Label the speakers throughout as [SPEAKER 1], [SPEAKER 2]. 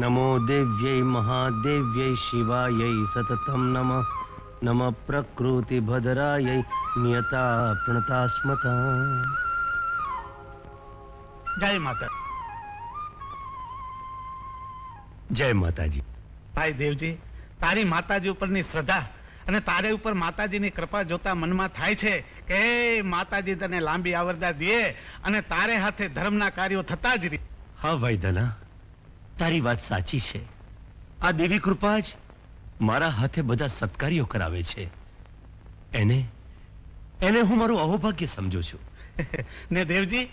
[SPEAKER 1] नमो देव्यै महादेव्यै शिवायै सततं नमः नमः प्रकृति भद्रायै नियता प्रणता स्मता।
[SPEAKER 2] जय माता।
[SPEAKER 1] जय माताजी।
[SPEAKER 2] भाई देवजी, तारी माताजी उपરની શ્રદ્ધા અને તારે ઉપર માતાજીની કૃપા જોતા મનમાં થાય છે કે માતાજી તને લાંબી આવરદા દે અને તારે હાથે ધર્મના કાર્યો થતા જ રહે।
[SPEAKER 1] હા ભાઈ ધના, તારી વાત સાચી છે। આ દેવી કૃપા જ મારા હાથે બધા સત્કાર્યો કરાવે છે। એને હું મારું અહોભાગ્ય સમજુ છું।
[SPEAKER 2] ને દેવજી,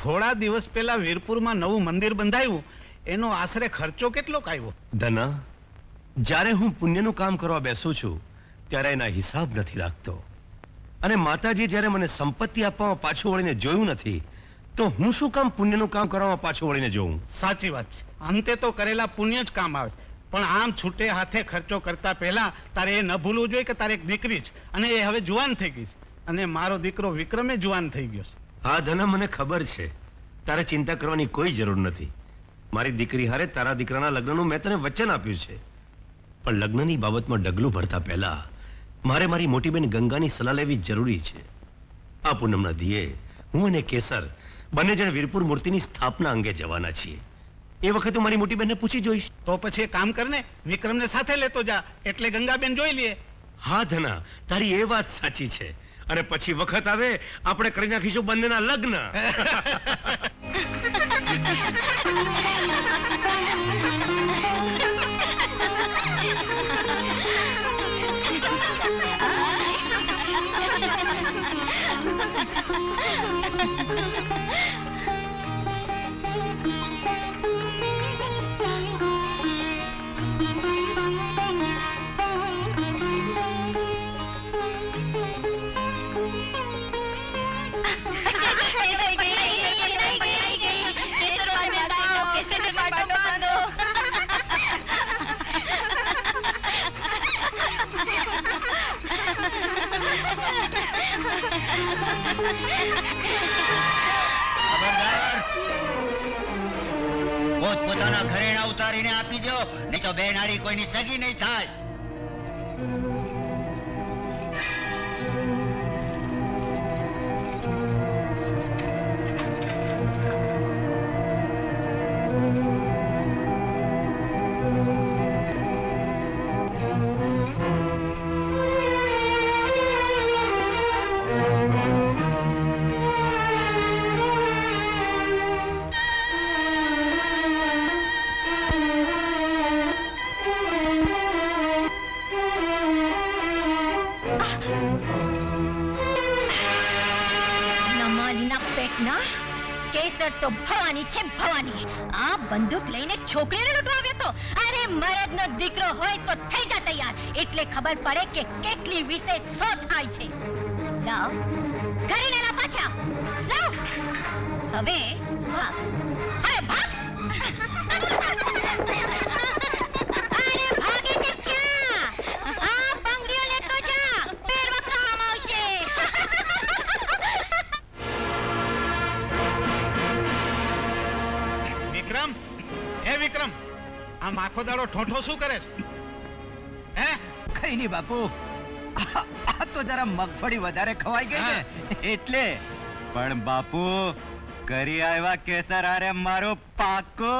[SPEAKER 2] થોડા દિવસ પહેલા વીરપુરમાં નવું મંદિર બંધાયું, એનો આશરે ખર્ચો કેટલો આવ્યો?
[SPEAKER 1] ધના, જ્યારે હું પુણ્યનું કામ કરવા બેસું છું ત્યારે એના હિસાબ નથી રાખતો, અને માતાજી જ્યારે મને સંપત્તિ આપવામાં પાછું વળીને જોયું નથી તો હું શું કામ પુણ્યનું કામ કરવામાં પાછું વળીને જોઉં?
[SPEAKER 2] સાચી વાત છે, અંતે તો કરેલા પુણ્ય જ કામ આવે, પણ આમ છૂટે હાથે ખર્ચો કરતા પહેલા તારે એ ન ભૂલવું જોઈએ કે તારે એક દીકરી છે અને એ હવે જુવાન થઈ ગઈ છે, અને મારો દીકરો વિક્રમે જુવાન થઈ ગયો છે।
[SPEAKER 1] હા ધના, મને ખબર છે, તારે ચિંતા કરવાની કોઈ જરૂર નથી। મારી દીકરી હારે તારા દીકરાના લગ્નનું મેં તને વચન આપ્યું છે, પણ લગ્નની બાબતમાં ડગલું ભરતા પહેલા મારે મારી મોટી બેન ગંગાની સલાહ લેવી જરૂરી છે। આ પૂનમના દિયે હું અને કેસર બંને જણ વીરપુર મૂર્તિની સ્થાપના અંગે જવાના છીએ। એ વખતે હું મારી મોટી બેનને પૂછી જોઈશ।
[SPEAKER 2] તો પછી એક કામ કરને, વિક્રમને સાથે લેતો જા, એટલે ગંગાબેન જોઈ લે।
[SPEAKER 1] હા ધના, તારી એ વાત સાચી છે, અને પછી વખત આવે આપણે કરી નાખીશું બંનેના લગ્ન।
[SPEAKER 3] પોતાના ઘરેણા ઉતારીને આપી દો, નહીં તો બેનાડી કોઈની સગી નહીં થાય।
[SPEAKER 4] કેસર તો ભવાની છે ભવાની. આ બંદૂક લઈને છોકરીને લૂંટવા આવ્યો તો. અરે મરદનો દીકરો હોય તો થઈ જા તૈયાર, એટલે ખબર પડે કે કેટલી વિશેષ સો થાય છે. લાવ કરીને લા પાછા લાવ. હવે ભાગ. અરે ભાગ. અરે ભાગે છે ક્યાં? આ બંગડીઓ લેતો જા, પહેરવા કામ આવશે.
[SPEAKER 2] વિક્રમ, હે વિક્રમ, આમ આખો દાડો ઠોઠો શું કરે છે? હે?
[SPEAKER 5] કઈ નહીં બાપુ, આ તો જરા મગફળી વધારે ખવાઈ ગઈ ને એટલે. પણ બાપુ કરી આવ્યા કેસર આરે મારો પાકો.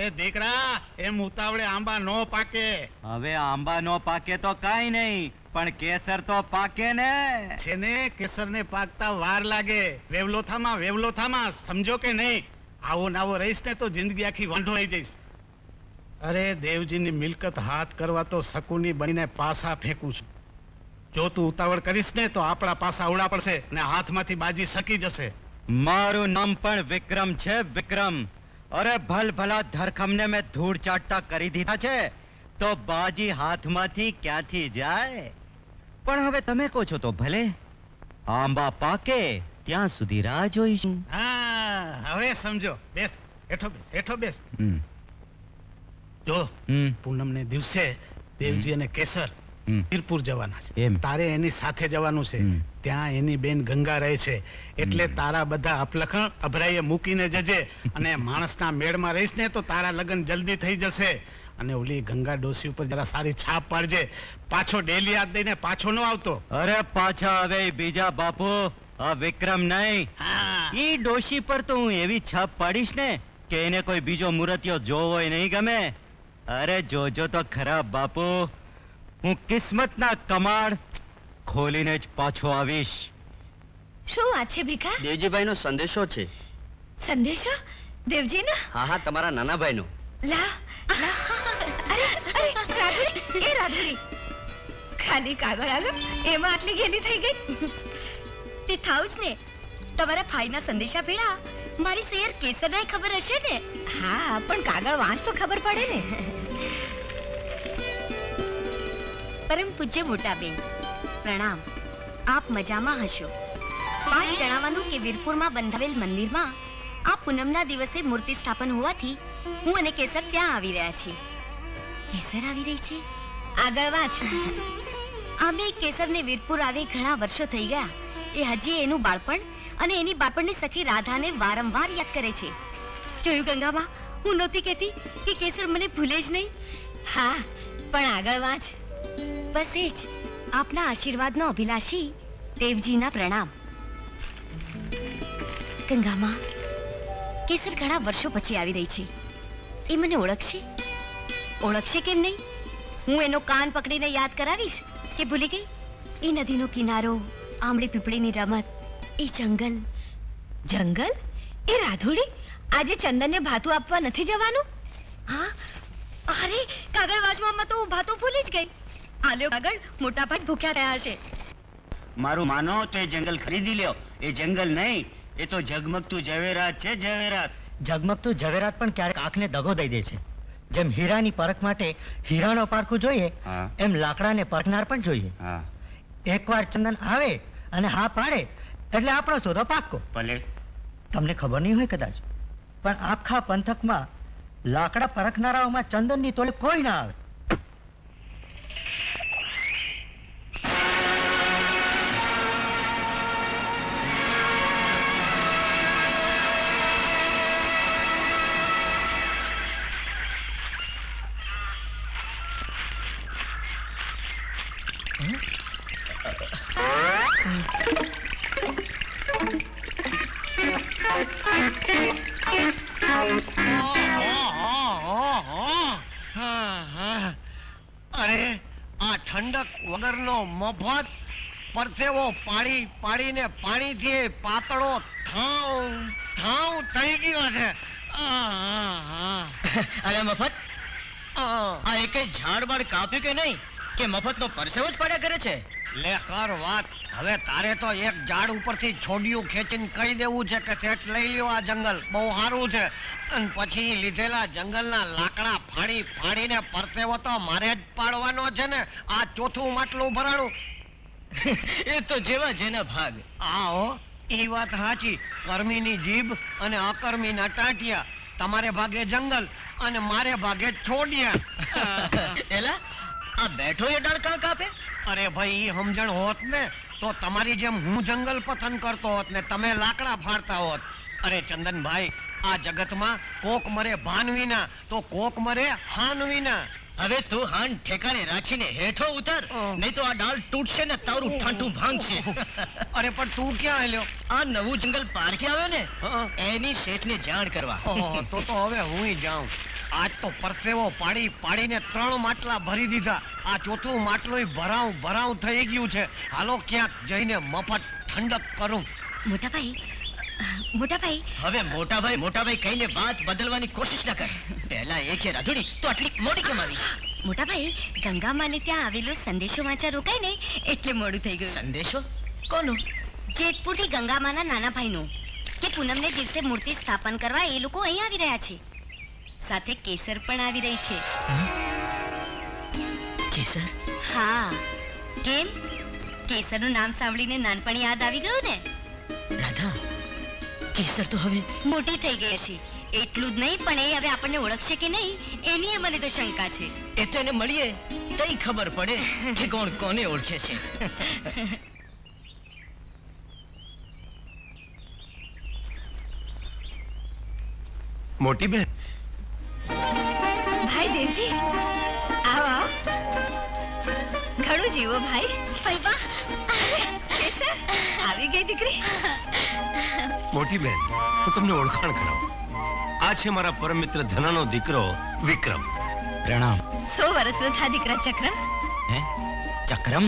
[SPEAKER 2] એ દીકરા, એમ ઉતાવળે આંબા નો પાકે.
[SPEAKER 5] હવે આંબા નો પાકે તો કાઈ નહીં, પણ કેસર તો પાકે ને.
[SPEAKER 2] છે ને, કેસરને પાકતા વાર લાગે. વેવલોથામાં સમજો કે નહીં? આવો નાવો રહીશ ને તો જિંદગી આખી વાંઢો થઈ જઈશ. અરે દેવજીની મિલકત હાથ કરવા તો શકુની બનીને પાસા ફેંકું છું. જો તું ઉતાવળ કરીશ ને તો આપણા પાસા ઉડા પડશે ને હાથમાંથી બાજી સકી જશે.
[SPEAKER 5] મારું નામ પણ વિક્રમ છે, વિક્રમ. અરે ભલ ભલા ધરખમને મેં ધૂળ ચાટતા કરી દીધા છે તો બાજી હાથમાંથી ક્યાંથી જાય? પણ હવે તમે કહો છો તો ભલે, આંબા પાકે ત્યાં સુધી રાહ જોઈશું.
[SPEAKER 2] હા, હવે સમજો. બેસ, હેઠો બેસ. જો પૂનમને દિવસે દેવજી અને કેસર વીરપુર જવાના છે. તારે એની સાથે જવાનું છે. ત્યાં એની બેન ગંગા રહે છે, એટલે તારા બધા અપલખણ અભરાઈએ મૂકીને જજે. અને માણસના મેળમાં રહીશ ને તો તારા લગ્ન જલ્દી થઈ જશે. અને ઓલી ગંગા ડોસી ઉપર જરા સારી છાપ પાડજે. પાછો ડેલી યાદ દઈને પાછો ન આવતો.
[SPEAKER 5] અરે પાછા હવે બીજા બાપુ, આ વિક્રમ નહીં, ઈ ડોશી પર તો હું એવી છાપ પાડીશ ને કે એને કોઈ બીજો મૂર્તિઓ જોવો નહીં ગમે. અરે જોજો તો ખરા બાપુ, હું કિસ્મતના કમાડ ખોલીને જ પાછો આવીશ.
[SPEAKER 4] શું વાત છે ભીખા?
[SPEAKER 6] દેવજીભાઈ નો સંદેશો છે.
[SPEAKER 4] સંદેશો? દેવજીનો?
[SPEAKER 6] હા, તમારા નાના ભાઈ નો.
[SPEAKER 4] લા અરે રાધુડી, એ રાધુડી, ખાલી કાગળ આવ્યો એમાં આટલી ગેલી થઈ ગઈ. તે થાવ જ ને, તમારા ભાઈના સંદેશા ભેળા મારી શેર કેસરનાય ખબર હશે ને? હા, પણ કાગળ વાંચ તો ખબર પડે ને. પરમ પૂજ્ય મોટા બેન, પ્રણામ. આપ મજામાં હશો. વાત જણાવવાનું કે વીરપુરમાં બંધાવેલ મંદિરમાં આ પૂનમના દિવસે મૂર્તિ સ્થાપન હોવાથી હું અને કેસર ત્યાં આવી રહ્યા છીએ. કેસર આવી રહી છે? આગળ વાંચ. અમે કેસરને વીરપુર આવી ઘણા વર્ષો થઈ ગયા. એ હજી એનું બાળપણ અને એની બાળપણની સખી રાધાને વારંવાર યાદ કરે છે. જોયું ગંગામાં, હું નહોતી કહેતી કે કેસર મને ભૂલે જ નહીં. હા, પણ આગળ વાંચ. બસ એ જ. આપના આશીર્વાદનો અભિલાષી દેવજીના પ્રણામ. ગંગામાં, કેસર ઘણા વર્ષો પછી આવી રહી છે. એ મને ઓળખશે? ઓળખશે કેમ નહીં? હું એનો કાન પકડીને યાદ કરાવીશ કે ભૂલી ગઈ? એ નદીનો કિનારો, આંબળી પીપળીની રમત, એ જંગલ. જંગલ? એ રાધુડી, આજે ચંદનને ભાતું આપવા નથી જવાનું? હા, અરે કાગળ વાંચવામાં તો હું ભાતું ભૂલી જ ગઈ. આલ્યો કાગળ, મોટા ભાઈ ભૂખ્યા રહ્યા હશે.
[SPEAKER 3] મારું માનો તો એ જંગલ ખરીદી લ્યો. એ જંગલ નહીં, એ તો ઝગમગતું ઝવેરાત છે, ઝવેરાત.
[SPEAKER 7] ઝગમગતું ઝવેરાત પણ ક્યારેક આંખને દગો દઈ દે છે. જેમ હીરાની પરખ માટે હીરાનો પારખું જોઈએ, એમ લાકડાને પરખનાર પણ જોઈએ. એકવાર ચંદન આવે અને હા પાડે એટલે આપણો સોદો પાક્કો.
[SPEAKER 3] ભલે.
[SPEAKER 7] તમને ખબર નહીં હોય કદાચ, પણ આખા પંથકમાં લાકડા પરખનારાઓમાં ચંદનની તોલે કોઈ ના આવે.
[SPEAKER 8] અરે આ ઠંડક વગરનો મફત પરસેવો પાડી પાડીને પાણીથી પાતળો થાવ થઈ ગયો છે.
[SPEAKER 3] અરે મફત, આ એકે ઝાડ બાડ કાપ્યું કે નહીં કે મફતનો પરસેવો જ પાડ્યા કરે છે?
[SPEAKER 8] લે કર વાત. હવે તારે તો એક ઝાડ ઉપરથી છોડિયું ખેંચીને કહી દેવું છે કે શેઠ લઈ લ્યો આ જંગલ, બહુ સારું છે. અને પછી લીધેલા જંગલના લાકડા ફાડી ફાડીને પરસેવો તો મારે જ પાડવાનો છે ને. આ ચોથું માટલું ભરાણું.
[SPEAKER 6] એ તો જેવા જેના ભાગ.
[SPEAKER 8] આહો, એ વાત સાચી. કર્મીની જીભ અને અકર્મીના ટાંટિયા. તમારે ભાગે જંગલ અને મારે ભાગે છોડિયા.
[SPEAKER 6] એલા આ બેઠો એ ડાળ કાં કાપે?
[SPEAKER 8] અરે ભાઈ, ઈ સમજણ હોત ને તો તમારી જેમ હું જંગલ પસંદ કરતો હોત ને તમે લાકડા ફાડતા હોત. અરે ચંદનભાઈ, આ જગતમાં કોક મરે ભાન વિના તો કોક મરે હાન વિના.
[SPEAKER 6] હવે તું હાન ઠેકાણે રાખીને હેઠો ઉતર, નહીં તો આ ડાળ તૂટશે ને તારું ઠાંઠું ભાંગશે.
[SPEAKER 8] અરે પણ તું ક્યાં આલ્યો?
[SPEAKER 6] આ નવું જંગલ પારખી આવ્યો ને એની શેઠને જાણ કરવા.
[SPEAKER 8] તો હવે હુંય જાઉં. આજ તો પરસેવો પાડી પાડીને 3 માટલા ભરી દીધા. આ ચોથું માટલું ભરાવ થઈ ગયું છે. હાલો ક્યાંક જઈને મફત ઠંડક કરું.
[SPEAKER 4] મોટાભાઈ
[SPEAKER 6] હવે મોટાભાઈ કહીને વાત બદલવાની કોશિશ ના કર. પહેલા એ કે રાધુડી તો આટલી મોડી કેમ આવી?
[SPEAKER 4] મોટાભાઈ, ગંગામાને ત્યાં આવેલો સંદેશો વાંચા રોકાય ને એટલે મોડું થઈ ગયું.
[SPEAKER 6] સંદેશો કોનો?
[SPEAKER 4] જેતપુરથી ગંગામાના નાના ભાઈનો કે પૂનમને દિવસે મૂર્તિ સ્થાપન કરવા એ લોકો અહીં આવી રહ્યા છે. સાથે કેસર પણ આવી રહી છે.
[SPEAKER 6] કેસર?
[SPEAKER 4] હા. કેમ? કેસરનું નામ સાંભળીને નાનપણ યાદ આવી ગયું ને?
[SPEAKER 6] રાધા, કેસર તો હવે
[SPEAKER 4] મોટી થઈ ગઈ હશે. એટલું જ નહીં, પણ એ હવે આપણને ઓળખશે કે નહીં એની મને તો શંકા છે.
[SPEAKER 6] એ તો એને મળીએ તઈ ખબર પડે કે કોણ કોને ઓળખે છે.
[SPEAKER 1] મોટી બેન.
[SPEAKER 4] ભાઈ દેવજી, આવો. ઘણું જીવો ભાઈ. ફઈબા, કેસર આવી ગઈ દીકરી.
[SPEAKER 1] મોટી બેન, હું તમને ઓળખાણ કરાવું. આ છે મારા પરમ મિત્ર ધનાનો દીકરો વિક્રમ.
[SPEAKER 5] પ્રણામ.
[SPEAKER 4] 100 વર્ષનો થા દીકરા ચક્રમ.
[SPEAKER 5] હે? ચક્રમ?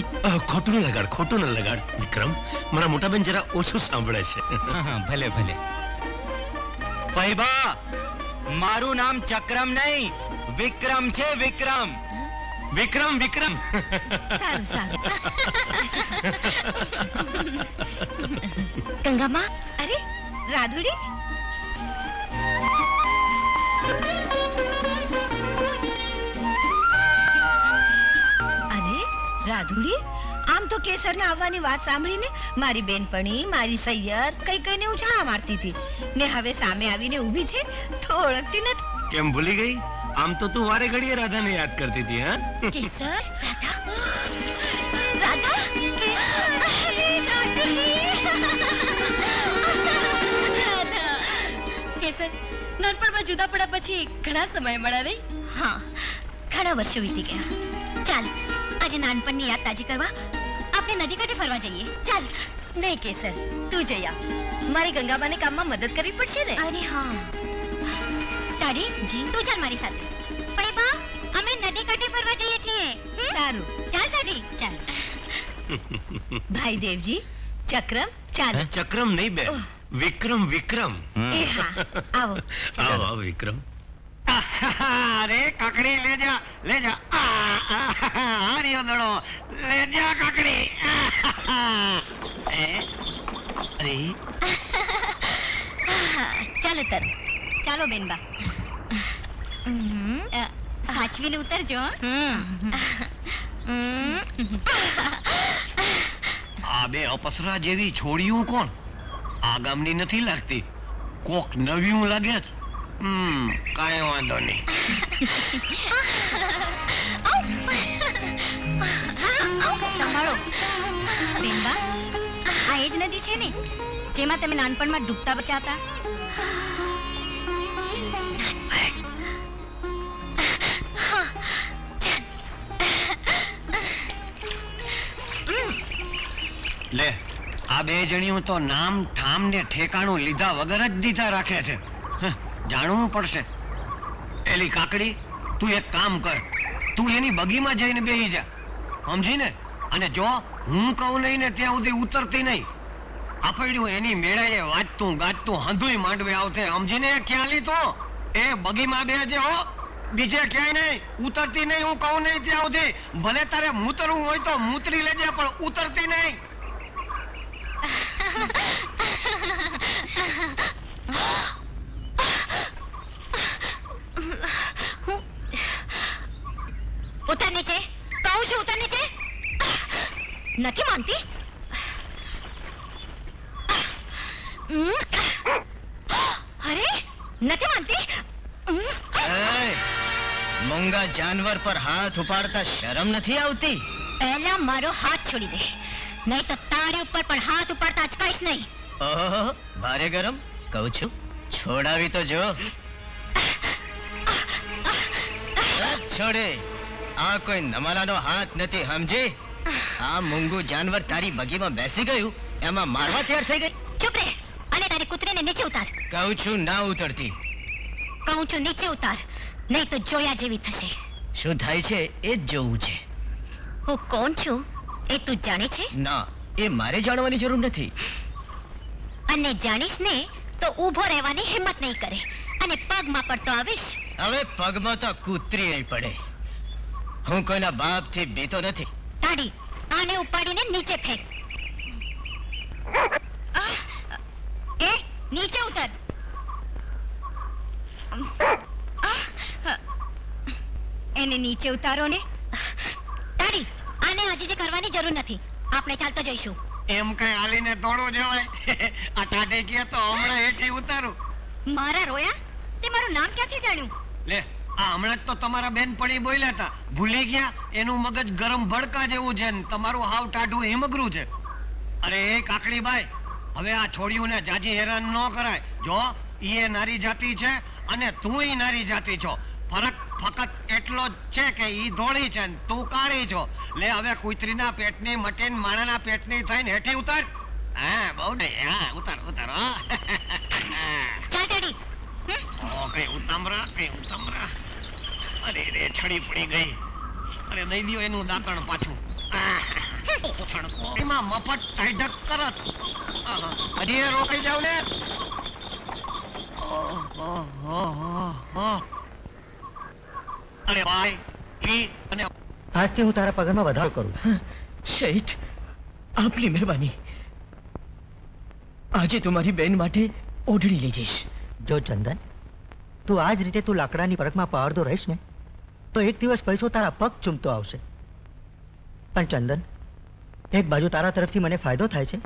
[SPEAKER 1] ખોટું ન લગાડ વિક્રમ. મારા મોટા બેન જરા ઓછું સાંભળે છે.
[SPEAKER 5] ભલે ભલે. પૈબા, મારું નામ ચક્રમ નહીં વિક્રમ છે. વિક્રમ.
[SPEAKER 4] સારું. ગંગામાં, અરે રાધુડી.
[SPEAKER 9] અરે રાધુડી, આમ તો કેસરના આવવાની વાત સાંભળીને મારી બેનપણી, મારી સૈયર કઈને ઉછાળા મારતી હતી ને હવે સામે આવીને ઊભી છે તો ઓળખતી નથી.
[SPEAKER 1] કેમ ભૂલી ગઈ? આમ તો તું વારે ઘડીએ રાધાને યાદ કરતી હતી. હા,
[SPEAKER 4] કેસર, રાધા. કેસર, નાનપણમાં જુદા પડ્યા પછી ઘણા સમય મળ્યા નહીં? હા, ઘણા વર્ષો વીતી ગયા. ચાલ, આજે નાનપણની યાદ તાજી કરવા આપણે નદી કાંઠે ફરવા જઈએ. ચાલ. નહીં કેસર, તું જઈ આવ. મારી ગંગાબાને કામમાં મદદ કરવી પડશે ને. અરે હા. તાડી જી, તું ચાલ મારી સાથે. પૈબા, અમે નદી કાંઠે ફરવા જઈએ છીએ.
[SPEAKER 9] સારું,
[SPEAKER 4] ચાલ તાડી, ચાલ.
[SPEAKER 9] ભાઈ દેવજી, ચક્રમ ચાલો.
[SPEAKER 1] ચક્રમ નહીં બે, વિક્રમ.
[SPEAKER 9] એ હા, આવો
[SPEAKER 1] વિક્રમ.
[SPEAKER 8] અરે કાકડી લે જા. હાર્યો દડો, લે જા કાકડી. અરે
[SPEAKER 4] ચાલો તર. ચાલો બેનબા. સાચવીને ઉતરજો.
[SPEAKER 8] આ બે અપસરા જેવી છોડ્યું કોણ? આ ગામની નથી લાગતી, કોક નવ્યું લાગે. કાંઈ વાંધો નહીં.
[SPEAKER 4] સંભાળો બેનબા, આ એ જ નદી છે ને જેમાં તમે નાનપણમાં ડૂબતા બચ્યા હતા?
[SPEAKER 8] લે, આ બે જણીઓ તો નામ ઠામ ને ઠેકાણું લીધા વગર જ દીધા રાખે છે. જાણવું પડશે. એલી કાકડી, તું એક કામ કર, તું એની બગીમાં જઈને બેસી જા, સમજી ને? અને જો હું કહું નહીં ને ત્યાં સુધી ઉતરતી નહીં. આપડ્યું એની મેળાએ વાંચતું ગાજતું હંધુય માંડવે આવતે, સમજીને? ખ્યાલી તો એ બગીમાં બેસજે હો. બીજે ક્યાંય નહીં, ઉતરતી નહીં. હું કહું નહીં ત્યાં સુધી. ભલે તારે મૂતરવું હોય તો મૂતરી લેજે, પણ ઉતરતી નહીં.
[SPEAKER 9] ઉતર નીચે, કહું છું ઉતર નીચે. નથી માનતી. અરે નથી માનતી.
[SPEAKER 6] મૂંગા જાનવર પર હાથ ઉપાડતા શરમ નથી આવતી?
[SPEAKER 9] પહેલા મારો હાથ છોડી દે, નહીં તો તારી ઉપર પણ હાથ ઉપાડતા અચકાઈશ નહીં.
[SPEAKER 6] ઓહો, ભારે ગરમ. કહું છું છોડાવી તો જો. છોડે. આ કોઈ નમાલાનો હાથ નથી, સમજી? આ મૂંગું જાનવર તારી બગીમાં બેસી ગયું, એમાં મારવા તૈયાર થઈ ગઈ.
[SPEAKER 9] ચૂપ રહે અને તારી કૂતરીને નીચે ઉતાર.
[SPEAKER 6] કહું છું ના ઉતરતી.
[SPEAKER 9] કહું છું નીચે ઉતાર, નહીં તો જોયા જેવી થશે.
[SPEAKER 6] શું થાય છે એ જ જોવું છે.
[SPEAKER 9] હું કોણ છું એ તું જાણે છે?
[SPEAKER 6] ના, એ મારે જાણવાની જરૂર નથી.
[SPEAKER 9] અને જાણીશ ને તો ઊભો રહેવાની હિંમત નહીં કરે અને પગમાં પડતો આવીશ.
[SPEAKER 6] હવે પગમાં તો કૂતરી નહીં પડે. હું કોઈના બાપથી બીતો નથી.
[SPEAKER 9] તાડી આને ઉપાડીને નીચે ફેંક. એ નીચે ઉતર. એને નીચે ઉતારો ને. તાડી આને હજી જે કરવાની જરૂર નથી, આપણે ચાલતો જઈશું.
[SPEAKER 8] એમ કઈ હાલીને દોડો જવાય? આ ટાઢે ગયા તો હમણાં હેઠી ઉતારું.
[SPEAKER 9] મારા રોયા? તે મારું નામ ક્યાંથી જાણ્યું?
[SPEAKER 8] લે, આ હમણાં જ તો તમારા બેનપણી બોલ્યા હતા, ભૂલી ગયા? એનું મગજ ગરમ ભડકા જેવું છે ને તમારું હાવ ટાઢું હિમગરું છે. અરે એ કાકડી બાઈ, હવે આ છોડીઓને જાજી હેરાન ન કરાય. જો એ નારી જાતિ છે અને તું નારી જાતિ છો. ફરક ફક્ત એટલો જ છે કે ઈ ધોળી છે ને તું કાળી છો. લે હવે કુતરીના પેટની મટીન માણાના પેટની થઈને હેઠી ઉતાર. હા, બહુ નહીં. હા, ઉતાર ઉતાર.
[SPEAKER 9] ચાલ તાડી.
[SPEAKER 8] કઈ ઉતામરા, કઈ ઉતામરા. અરે રે, છડી પડી ગઈ. અરે દઈ દ્યો એનું દાંતણ પાછું. એમાં મફત ટાઈઢક કરત. હજી એ રોકાઈ જાવ ને. અરે ભાઈ, અને
[SPEAKER 7] આજથી હું તારા પગારમાં વધારો કરું.
[SPEAKER 6] શેઠ, આપની મહેરબાની. આજે તમારી બેન માટે ઓઢણી લઈ જઈશ.
[SPEAKER 7] જો ચંદન, તું આ જ રીતે તું લાકડાની પરખમાં પહાડતો રહીશ ને તો એક દિવસ પૈસો તારા પગ ચૂમતો આવશે. પણ ચંદન, એક બાજુ તારા તરફથી મને ફાયદો થાય છે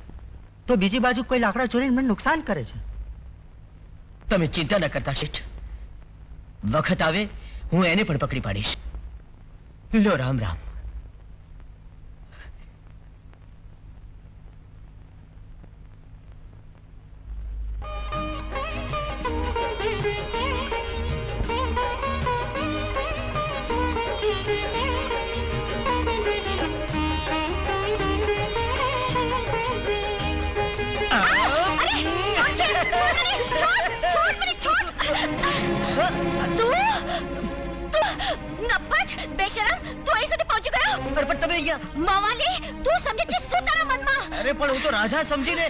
[SPEAKER 7] તો બીજી બાજુ કોઈ લાકડા ચોરીને મને નુકસાન કરે છે.
[SPEAKER 6] તમે ચિંતા ન કરતા શેઠ, વખત આવે હું એને પણ પકડી પાડીશ. લો, રામ રામ. રાધા સમજીને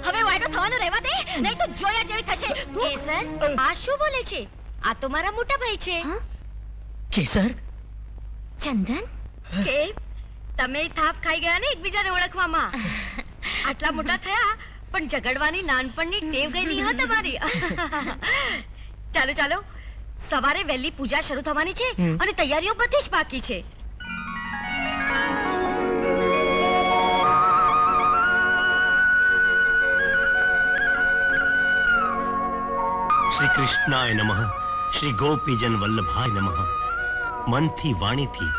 [SPEAKER 9] હવે વાયડો થવાનું રહેવા દે, નહીં તો જોયા જેવી થશે. કેસર, આ શું બોલે છે? આ તો મારા મોટા ભાઈ છે.
[SPEAKER 6] કેસર?
[SPEAKER 9] ચંદન, કે તમે થાપ ખાઈ ગયા ને એકબીજાને ઓળખવામાં. આટલા મોટા થયા પણ ઝઘડવાની નાનપણની ટેવ ગઈ નહીં હો તમારી. ચાલો ચાલો, સવારે વહેલી પૂજા શરૂ થવાની છે અને તૈયારીઓ બધી જ બાકી છે.
[SPEAKER 1] શ્રી કૃષ્ણાય નમઃ. શ્રી ગોપીજન વલ્લભાય નમઃ. મનથી, વાણીથી,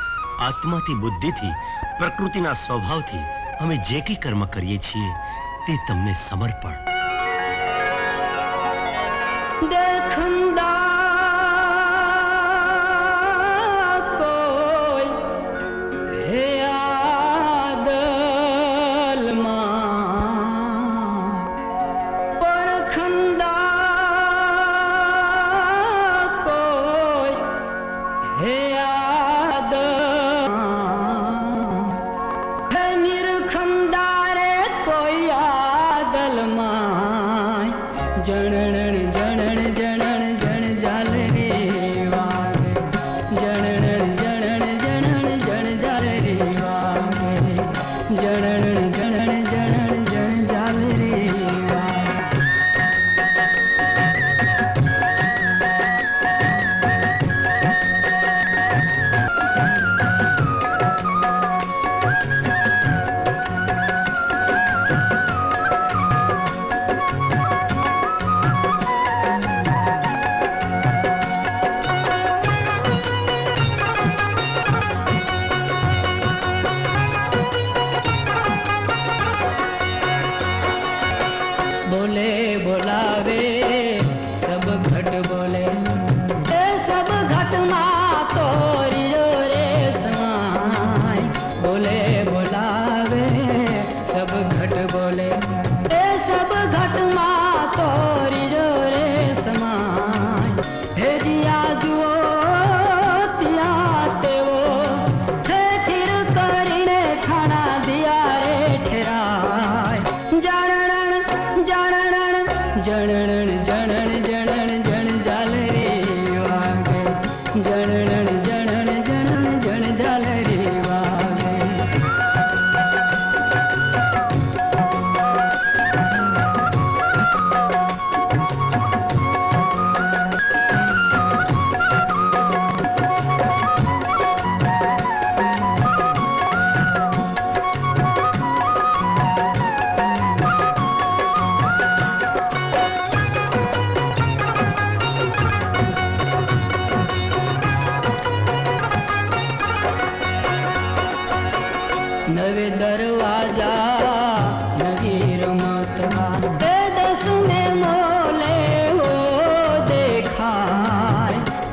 [SPEAKER 1] આત્માથી, બુદ્ધિથી, પ્રકૃતિના સ્વભાવથી અમે જે કંઈ કર્મ કરીએ છીએ તે તમને સમર્પણ.
[SPEAKER 10] નિરખંદારે કોઈ આદલમાં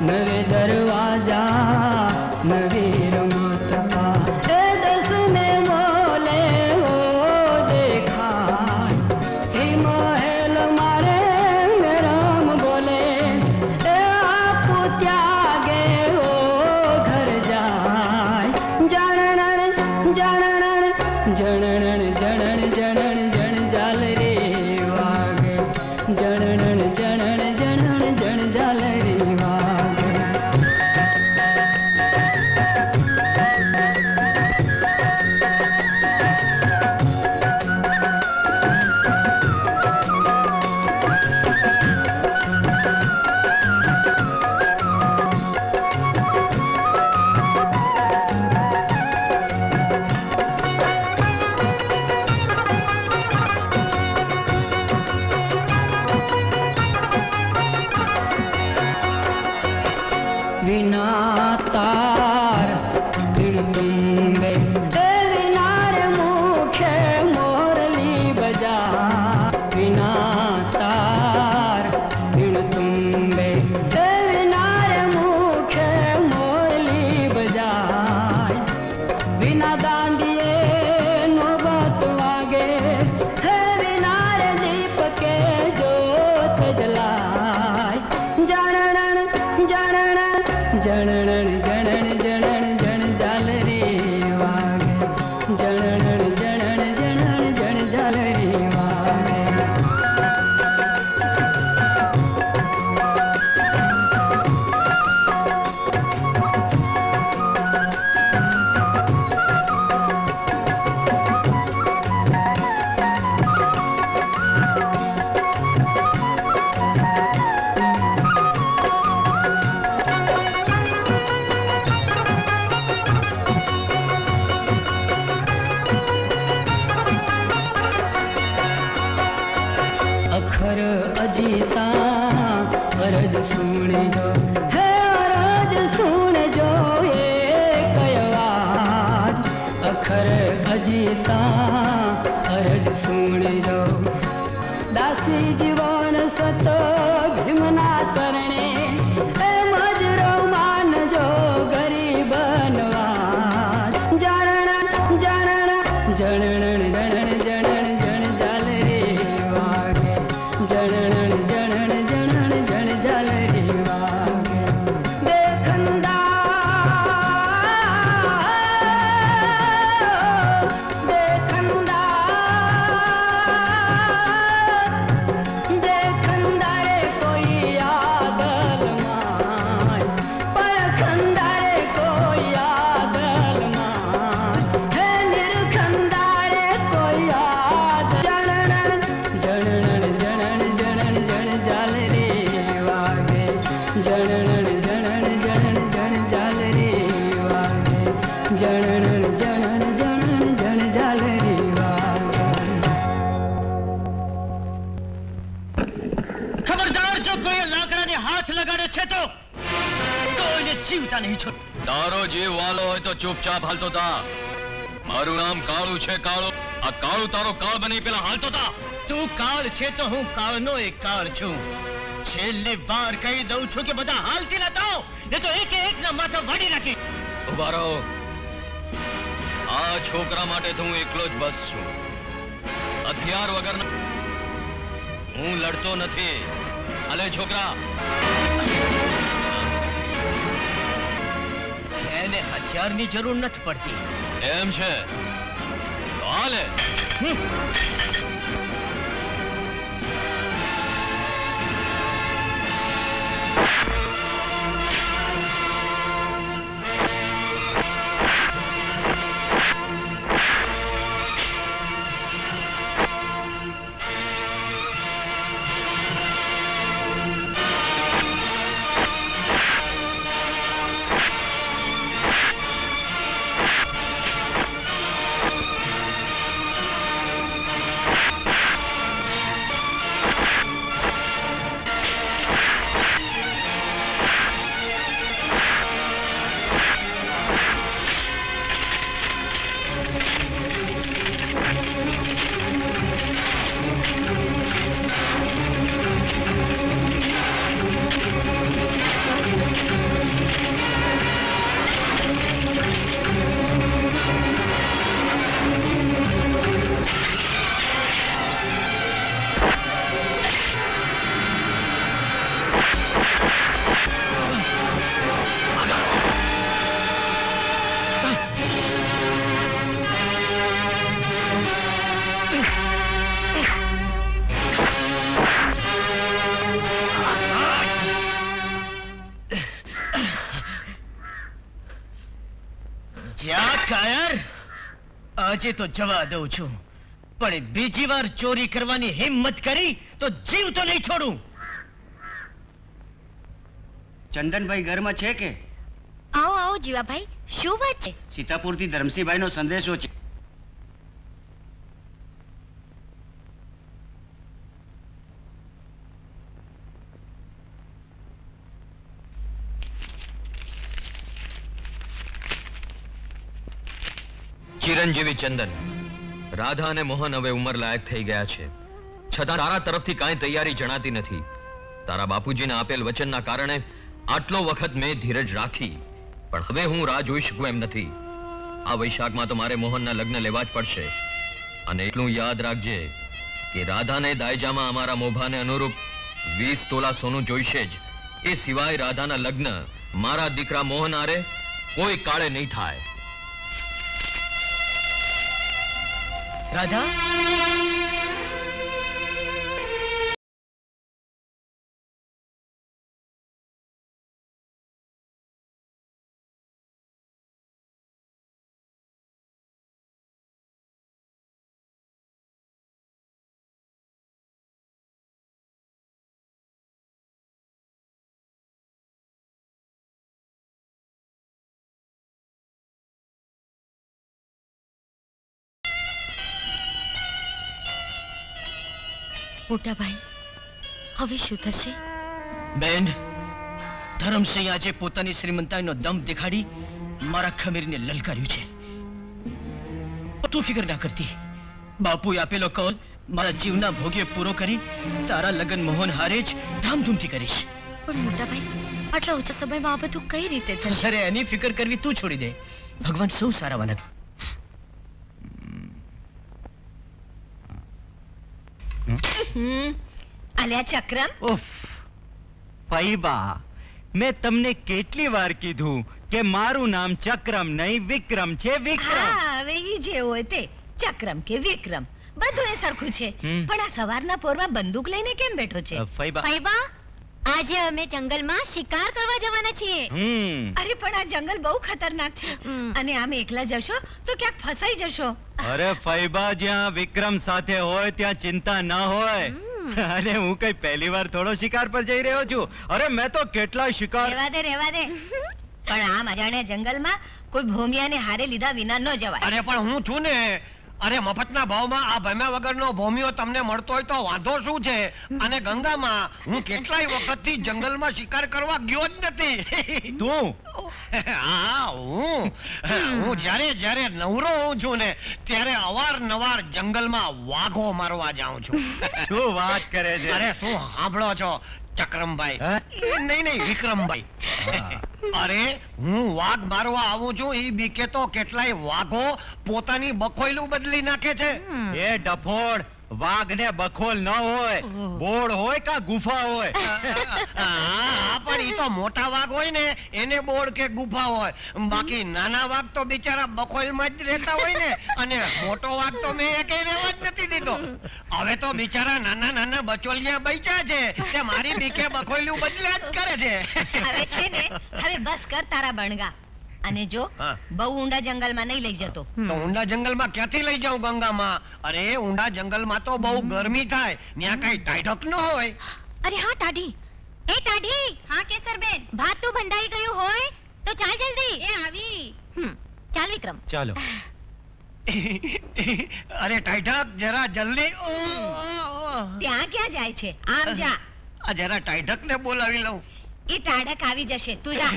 [SPEAKER 10] नवे दरवाजा नवी रमत का दस में मोले हो देखा श्री महल मारे राम बोले आप त्यागे हो घर जाए जनन जनन जनन जनन जनन जन जाल रे वागे जनन जनन जनन जन जाल रे वागे विना तार बिन तुम्बे विनार मुखे मोरली बजा विना तार बिन तुम्बे विनार मुखे मोरली बजाय बिना दांडिये नौबत वागे विनार दीप के जोत जलाय जनन जनन जनन जनन जनन जन जाल रे वागे जनन जनन जनन जन जाल रे वागे अखर अजीता अरज सुन जो है अरज सुन जो एक आवाज अखर अजीता अरज सुन जो दासी जीवन सत भीमना चरणे मजरो मान जो गरीब नवाज जनन जनन जनन जनन जनन जन जाल रे वागे जनन जनन जनन जन जाल रे वागे देखंदा देखंदा देखंदा रे कोई आदल माय परखंदा रे कोई आदल माय है निरखंदा रे कोई आदल जनन जनन जनन जनन जन जाल रे वागे जनन जनन जनन जन जाल रे वागे जनन जनन जनन जन जाल रे वागे
[SPEAKER 5] खबरदार जो कोई लाकड़ा ने हाथ लगाड़े छे तो कोઈને જીવતા નહીં છોડ
[SPEAKER 11] તારો જીવ વાલો હોય તો ચૂપચાપ હાલતો તા મારું નામ કાળુ છે કાળુ આ કાળુ તારો કાળ બની પેલા હાલતો તા
[SPEAKER 6] તું કાળ છે તો હું કાળનો એક કાળ છું છેલ્લી વાર કહી દઉં છું કે બધા હાલતી લેતા એ તો એક એક ના માથા વાડી નાખી
[SPEAKER 11] ઉભા રહો આ છોકરા માટે તો હું એકલો જ બસ છું હથિયાર વગર હું લડતો નથી અલે છોકરા
[SPEAKER 6] એને હથિયારની જરૂર નથી પડતી
[SPEAKER 11] એમ છે તો હાલે
[SPEAKER 6] જા કાયર, આજે તો જવા દઉં છું, પણ બીજી વાર ચોરી કરવાની હિંમત કરી તો જીવ તો નહીં છોડું.
[SPEAKER 3] ચંદનભાઈ ઘરમાં છે કે?
[SPEAKER 4] આવો આવો જીવાભાઈ, શું વાત છે?
[SPEAKER 3] સીતાપુરથી ધરમસિંહભાઈનો સંદેશો છે.
[SPEAKER 11] ચિરંજીવી ચંદન, રાધા અને મોહન હવે ઉંમર લાયક થઈ ગયા છે, છતાં તારા તરફથી કાંઈ તૈયારી જણાતી નથી. તારા બાપુજીને આપેલ વચનના કારણે આટલો વખત મેં ધીરજ રાખી, પણ હવે હું રાહ જોઈ શકું એમ નથી. આ વૈશાખમાં તો મારે મોહનના લગ્ન લેવા જ પડશે. અને એટલું યાદ રાખજે કે રાધાને દાયજામાં અમારા મોભાને અનુરૂપ 20 તોલા સોનું જોઈશે જ. એ સિવાય રાધાના લગ્ન મારા દીકરા મોહન આરે કોઈ કાળે નહીં થાય.
[SPEAKER 6] રાધા,
[SPEAKER 4] મોટા ભાઈ, હવે શું થશે?
[SPEAKER 6] બેન, ધરમસિંહ આજે પોતાની શ્રીમંતાઈનો દમ દેખાડી મારા ખમીરને લલકાર્યું છે. તું ફિકર ના કરતી. બાપુએ આપેલો કોલ મારા જીવના ભોગે પૂરો કરી તારા લગ્ન મોહન હારે જ ધામધૂમથી કરીશ.
[SPEAKER 4] પણ મોટા ભાઈ, આટલા ઓછા સમયમાં આ બધું કઈ રીતે થશે?
[SPEAKER 6] અરે એની ફિકર કરવી તું છોડી દે. ભગવાન સૌ સારા વાનક.
[SPEAKER 9] અલ્યા ચક્રમ,
[SPEAKER 5] ઉફ, ફઈબા, મેં તમને કેટલી વાર કીધું કે મારું નામ ચક્રમ નહીં વિક્રમ છે. વિક્રમ.
[SPEAKER 9] હા, હવે ઈ જે હોય તે, ચક્રમ કે વિક્રમ બધું એ સરખું છે. પણ આ સવારના પોરમાં બંદૂક લઈને કેમ બેઠો છે?
[SPEAKER 5] ફઈબા,
[SPEAKER 4] ફઈબા, આજે અમે જંગલમાં શિકાર કરવા જવાના છીએ.
[SPEAKER 9] અરે પણ આ જંગલ બહુ ખતરનાક છે, અને આમ એકલા જશો તો ક્યાંક ફસાઈ જશો.
[SPEAKER 5] અરે ફઈબા, જ્યાં વિક્રમ સાથે હોય ત્યાં ચિંતા ના હોય. અરે હું કઈ પહેલી વાર થોડો શિકાર પર જઈ રહ્યો છું. અરે મેં તો કેટલા શિકાર.
[SPEAKER 9] રહેવા દે. પણ આમ અજાણ્યા જંગલમાં કોઈ ભોમિયાને હારે લીધા વિના ન જવાય.
[SPEAKER 8] અરે પણ હું છું ને. અરે મફતના ભાવમાં આ ભમ્યા વગરનો ભોમિયો તમને મળતો હોય તો વાંધો શું છે? અને ગંગામાં હું કેટલાય વખતથી જંગલમાં શિકાર કરવા ગયો જ નથી.
[SPEAKER 5] તું?
[SPEAKER 8] હા, હું જ્યારે નવરો હોઉં છું ને ત્યારે અવારનવાર જંગલમાં વાઘો મારવા જાઉં છું.
[SPEAKER 5] શું વાત કરે છે?
[SPEAKER 8] અરે શું સાંભળો છો ચક્રમભાઈ? નહીં વિક્રમભાઈ. અરે હું વાઘ મારવા આવું છું એ બીકે તો કેટલાય વાઘો પોતાની બખોયલું બદલી નાખે છે.
[SPEAKER 5] એ ડફોડ, વાઘ ને બખોલ ન હોય, બોળ હોય કા ગુફા હોય.
[SPEAKER 8] હા, પણ ઈ તો મોટા વાઘ હોય ને એને બોળ કે ગુફા હોય. બાકી નાના વાઘ તો બિચારા બખોલમાં જ રહેતા હોય ને. અને મોટો વાઘ તો મેં એકે રહેવા જ નથી દીધો. હવે તો બિચારા નાના બચોલિયા બચ્યા છે તે મારી બીકે બખોયલું બદલ્યા જ કરે છે.
[SPEAKER 9] હવે છે ને, હવે બસ કર તારા બણગા. અને જો બહુ ઊંડા જંગલમાં નહીં લઈ જતો.
[SPEAKER 8] તો ઊંડા જંગલમાં ક્યાંથી લઈ જાઉં ગંગામાં? અરે ઊંડા જંગલમાં તો બહુ ગરમી થાય, ત્યાં કઈ ટાઢક ન હોય.
[SPEAKER 4] અરે હા ટાઢી. એ ટાઢી. હા કેસરબેન, ભાત તો બંધાઈ ગયું હોય તો ચાલ જલ્દી. એ આવી. ચાલ વિક્રમ.
[SPEAKER 5] ચાલો.
[SPEAKER 8] અરે ટાઢક, જરા જલ્દી.
[SPEAKER 9] ત્યાં ક્યાં જાય છે? આમ જા.
[SPEAKER 8] આ જરા ટાઢક ને બોલાવી લઉં.
[SPEAKER 9] એ ટાઢક આવી જશે, તું જા.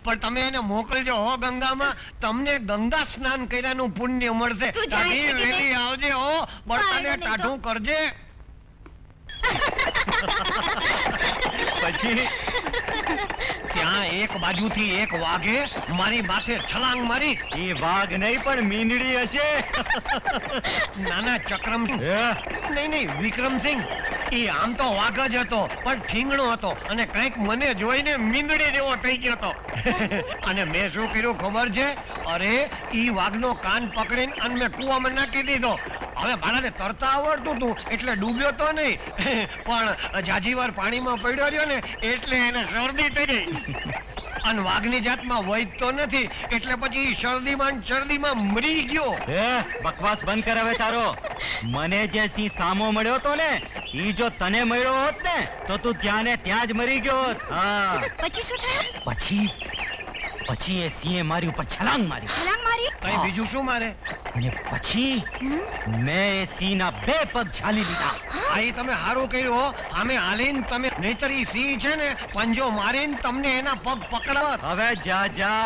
[SPEAKER 8] પણ તમે એને મોકલજો હો ગંગામાં. તમને ગંગા સ્નાન કર્યાનું પુણ્ય મળશે. ટાઢી વેલી આવજે હો, બળતાને ટાઢું કરજે.
[SPEAKER 5] પછી
[SPEAKER 8] ત્યાં એક બાજુથી એક વાઘે મારી માથે છલાંગ મારી.
[SPEAKER 5] એ વાઘ નહીં પણ મીંડળી હશે.
[SPEAKER 8] નાના ચક્રમ. નહીં વિક્રમસિંહ. એ આમ તો વાઘ જ હતો પણ ઠીંગણો હતો અને કંઈક મને જોઈને મીંદડી જેવો થઈ ગયો હતો. અને મેં શું કર્યું ખબર છે? અરે ઈ વાઘનો કાન પકડીને અને મેં કૂવામાં નાખી દીધો. હવે બાળાને તરતા આવડતું હતું એટલે ડૂબ્યો તો નહીં, પણ જાજી વાર પાણીમાં પડ્યો રહ્યો ને એટલે એને શરદી થઈ ગઈ. અને વાઘની જાતમાં વૈદ તો નથી એટલે પછી શરદીમાં મરી ગયો.
[SPEAKER 5] બકવાસ બંધ કર હવે તારો. મને જે સિંહ સામો મળ્યો તો ને ઈ જો તને મળ્યો હોત ને તો તું ત્યાં ને ત્યાં જ મરી ગયો હોત. હા
[SPEAKER 9] પછી શું થયું?
[SPEAKER 5] પછી એ સિંહે મારી ઉપર છલાંગ મારી.
[SPEAKER 8] કઈ બીજું શું મારે?
[SPEAKER 5] અને પછી મેં એ સિંહના 2 પગ ઝાલી લીધા.
[SPEAKER 8] આ તમે સારું કર્યું. આમે હાલીને તમે નહીતર ઈ સિંહ છે ને પંજો મારીને તમને એના પગ પકડાવત.
[SPEAKER 5] હવે જા.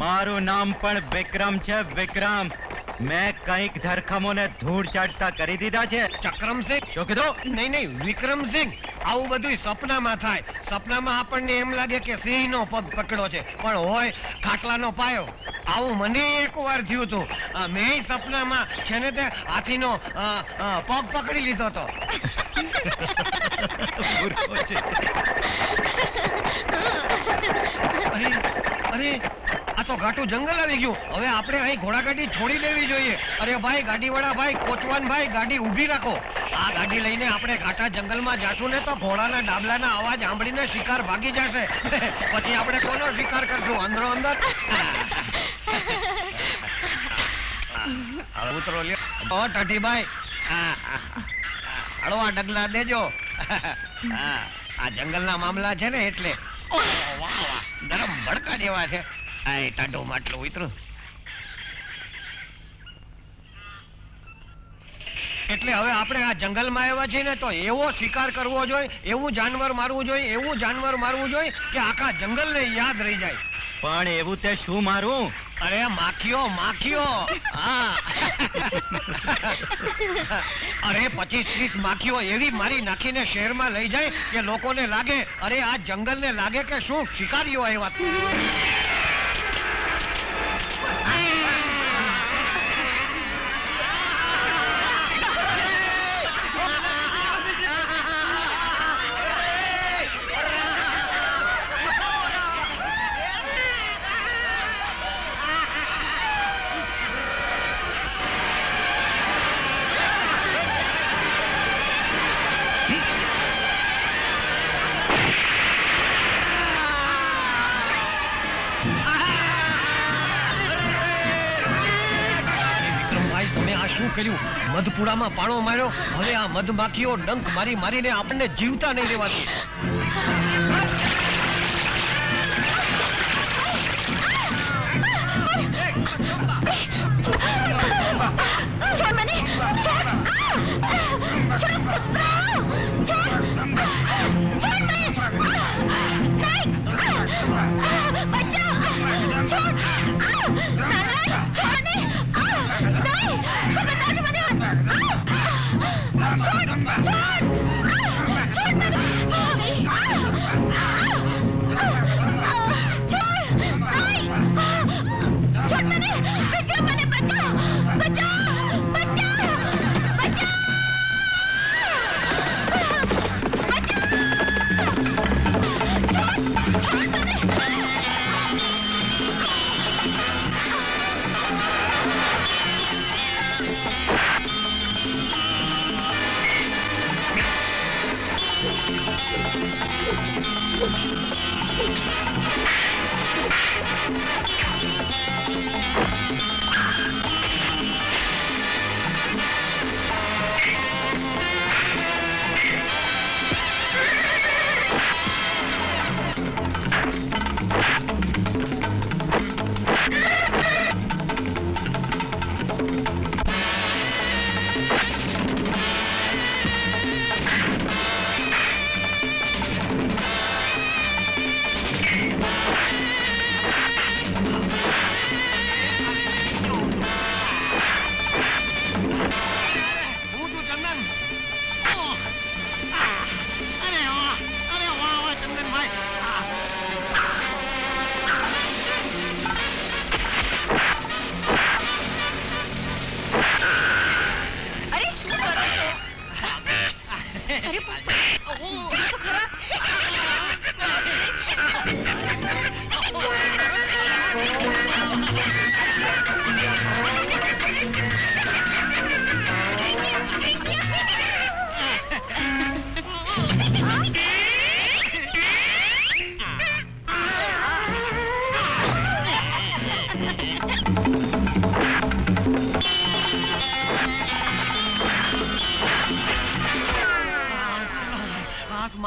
[SPEAKER 5] મારું નામ પણ વિક્રમ છે. વિક્રમ. મેં કઈક ધરખમોને ધૂળ ચાટતા કરી દીધા છે.
[SPEAKER 8] ચક્રમસિંહ.
[SPEAKER 5] શું કીધું?
[SPEAKER 8] નહીં વિક્રમસિંહ. આવું બધું સપનામાં થાય. સપનામાં આપણને એમ લાગે કે સિંહનો પગ પકડ્યો છે પણ હોય ખાટલાનો પાયો. આવું મને એકવાર થયું હતું. મેં સપનામાં છે ને તે હાથીનો પગ પકડી લીધો હતો. અરે આ તો ઘાટું જંગલ આવી ગયું. હવે આપણે અહીં ઘોડાગાડી છોડી દેવી જોઈએ. અરે ભાઈ ગાડીવાળા ભાઈ, કોચવાન ભાઈ, ગાડી ઊભી રાખો. આ ગાડી લઈને આપણે ઘાટા જંગલમાં જાશું ને તો ઘોડાના ડાબલાના અવાજ સાંભળીને શિકાર ભાગી જશે. પછી આપણે કોનો શિકાર કરશું? અંદરો અંદર. ઉતરો લ્યો ટાટીભાઈ. હળવા ડગલા દેજો. આ જંગલના મામલા છે ને એટલે ગરમ ભડકા જેવા છે. ટાઢું માટલું ઉતરું. એટલે હવે આપણે આ જંગલમાં આવ્યા છીએ ને તો એવો શિકાર કરવો જોઈએ, એવું જાનવર મારવું જોઈએ કે આખા જંગલને યાદ રહી જાય.
[SPEAKER 5] પણ એવું તે શું મારું?
[SPEAKER 8] અરે માખીઓ. હા. અરે 25-30 માખીઓ એવી મારી નાખીને શહેરમાં લઈ જાય કે લોકોને લાગે અરે આ જંગલને લાગે કે શું શિકારીઓ આવ્યા. શું કર્યું? મધપુડામાં પાણો માર્યો. હવે આ મધમાખીઓ ડંક મારીને આપણને જીવતા નહીં રહેવાતી.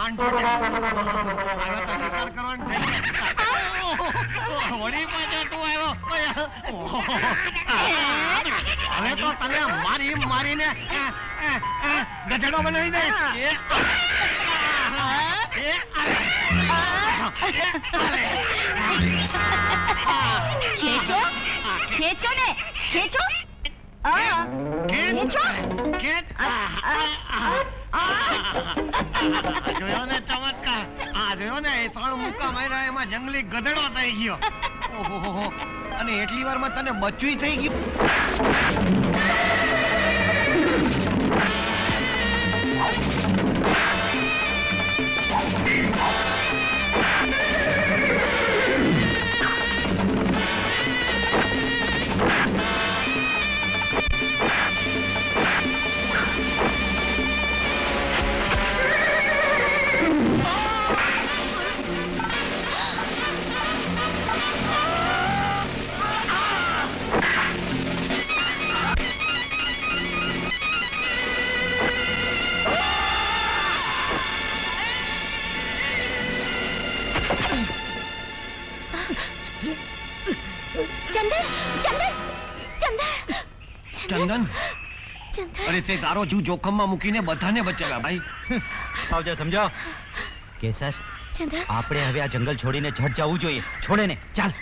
[SPEAKER 8] માંડ છોડ્યા આવ્યો તો શિકાર કરવાનું થઈ ગયું વળી પાછો તું આવ્યો હવે તો તને મારી મારીને ગધેડો બનાવી દે
[SPEAKER 4] ખેંચો ખેંચો ને ખેંચો
[SPEAKER 8] જોયો ને ચમત્કાર જોયો ને એ 3 મુક્કા માર્યા એમાં જંગલી ગધેડો થઈ ગયો ઓહો અને એટલી વારમાં તને બચ્ચું થઈ ગયું ચંદન અરે તે તારો જીવ જોખમમાં મૂકીને બધાને બચાવ્યા ભાઈ
[SPEAKER 5] આવજો સમજો કેસર આપણે હવે આ જંગલ છોડીને ઝટ જવું જોઈએ છોડે ને ચાલ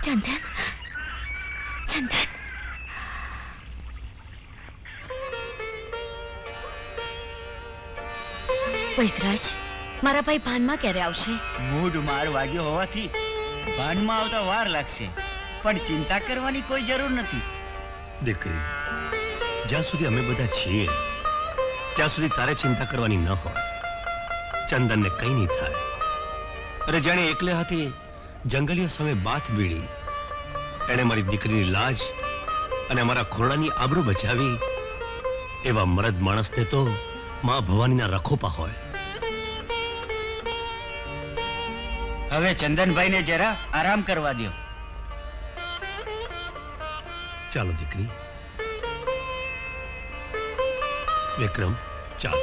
[SPEAKER 4] ચંદન ચંદન વૈદરાજ મારા ભાઈ ભાનમાં ક્યારે આવશે
[SPEAKER 3] મૂડ માર વાગ્યો હોવાથી ભાનમાં આવતા વાર લાગશે પણ ચિંતા કરવાની કોઈ જરૂર નથી
[SPEAKER 1] દીકરી જ્યાં સુધી અમે બધા છીએ ત્યાં સુધી તારે ચિંતા કરવાની ન હોય ચંદનને કઈ નહીં થાય અરે જાણે એકલે હાથે જંગલીઓ સામે બાથ બીડી એણે મારી દીકરીની લાજ અને અમારા ખોરડાની આબરૂ બચાવી એવા મરદ માણસને તો માં ભવાનીના રખોપા હોય
[SPEAKER 3] હવે ચંદનભાઈને જરા આરામ કરવા દો
[SPEAKER 1] ચાલો દીકરી વિક્રમ ચાલ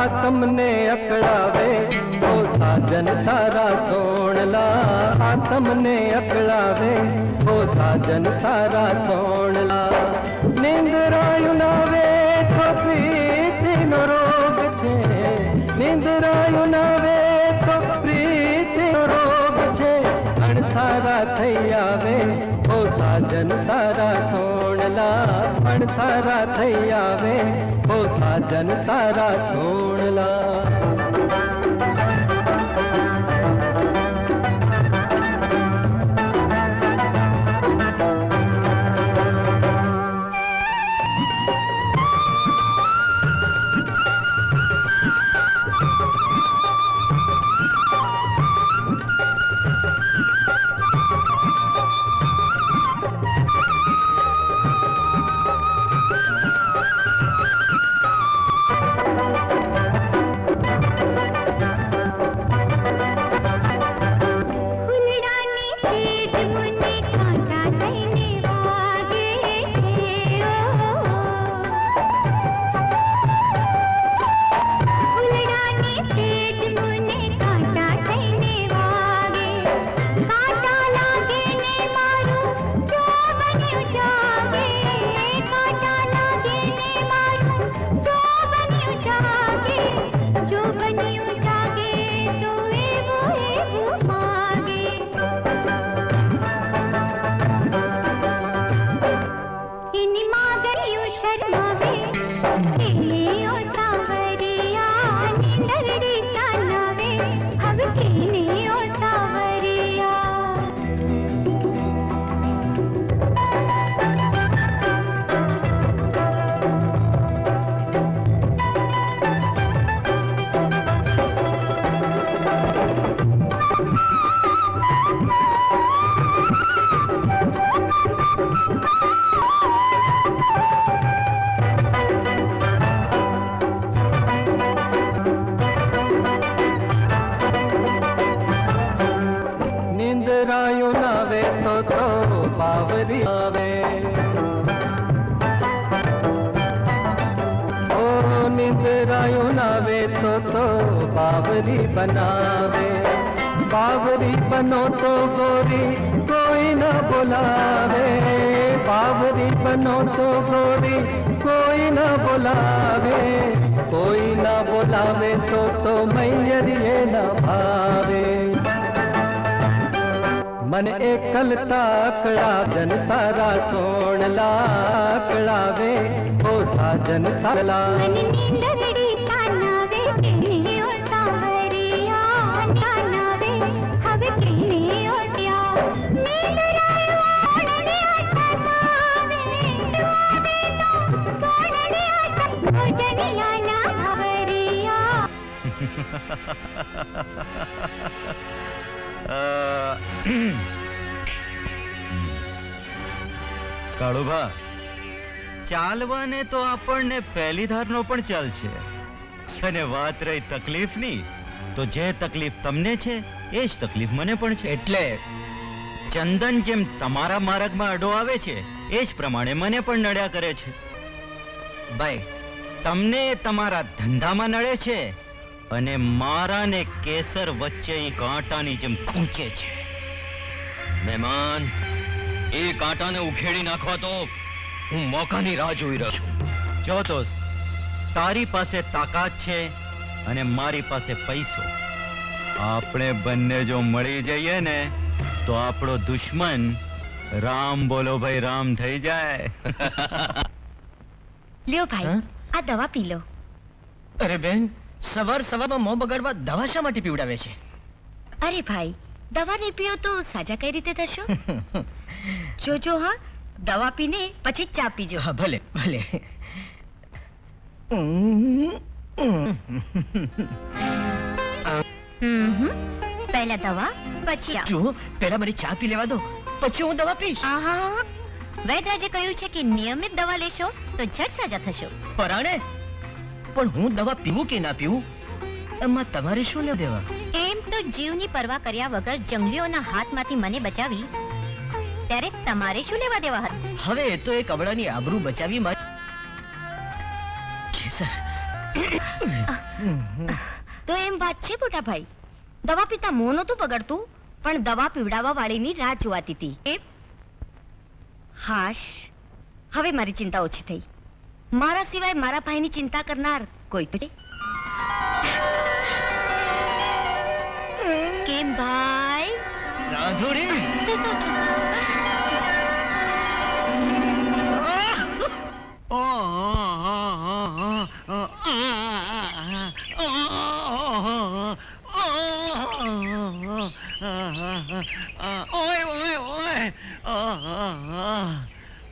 [SPEAKER 10] आत्मने अकड़ावे ओ साजन थारा सोणला आत्मने अकड़ावे ओ साजन थारा सोणला निंद्रायु नावे तो प्रीति नो रोग छे निंद्रायु नावे तो प्रीति पण थारा थई आवे ओ साजन तारा सोणला पण थारा थई आवे ओ साजन तारा सोणला बावरी बनावे बावरी बनो तो गोरी कोई न बुलावे बावरी बनो तो गोरी कोई न बुलावे कोई न बुलावे तो मैयरिए न भावे मन एकलता कड़ा जन तारा सोण लाकड़ावे ओ साजन ताला
[SPEAKER 5] કાળુભા ચાલવાને તો આપણને પહેલી ધારનો પણ ચાલ છે અને વાત રહી તકલીફની તો જે તકલીફ તમને છે એ જ તકલીફ મને પણ છે એટલે ચંદન જેમ તમારા માર્ગમાં અડો આવે છે એ જ પ્રમાણે મને પણ નડ્યા કરે છે ભાઈ તમને તમારા ધંધામાં નડે છે અને મારા ને કેસર વચ્ચે એ કાંટાની જેમ ખૂંચે છે
[SPEAKER 11] મહેમાન એ કાંટાને ઉખેડી નાખવા તો હું મોકાની રાહ જોઈ રહ્યો છું
[SPEAKER 5] જો દોસ્ત તારી પાસે તાકાત છે અને મારી પાસે પૈસો આપણે બંને જો મળી જઈએ ને તો આપણો દુશ્મન રામ બોલો ભાઈ રામ થઈ જાય
[SPEAKER 4] લ્યો ભાઈ આ દવા પી લો
[SPEAKER 6] અરે બેન સવાર સવારમાં મોં બગાડવા દવા શા માટે પીવડાવે છે
[SPEAKER 4] અરે ભાઈ દવા નહીં પીઓ તો સાજા કઈ રીતે થશો જોજો હા દવા પીને પછી ચા પીજો
[SPEAKER 6] હા ભલે ભલે
[SPEAKER 4] પહેલા દવા પછી ચા
[SPEAKER 6] જો પહેલા મને ચા પી લેવા દો પછી હું દવા પીશ
[SPEAKER 4] આહા વૈદ્યરાજે કહ્યું છે કે નિયમિત દવા લેશો તો ઝટ સાજા થશો
[SPEAKER 6] પરાણે પણ હું દવા પીવું કે ના પીવું એમાં તમારે શું લેવા દેવા
[SPEAKER 4] એમ તો જીવની પરવા કર્યા વગર જંગલીઓના હાથમાંથી મને બચાવી ત્યારે તમારે શું લેવા દેવા હતા
[SPEAKER 6] હવે એ તો એક અબળાની આબરૂ બચાવી મારી કેસર
[SPEAKER 4] તો એમ વાત છે મોટા ભાઈ દવા પીતા મોં નહોતું બગડતું પણ દવા પીવડાવવા વાળીની રાહ જોવાતી હતી હાશ હવે મારી ચિંતા ઓછી થઈ મારા સિવાય મારા ભાઈની ચિંતા કરનાર કોઈ તો કેમ ભાઈ
[SPEAKER 7] રાધુડી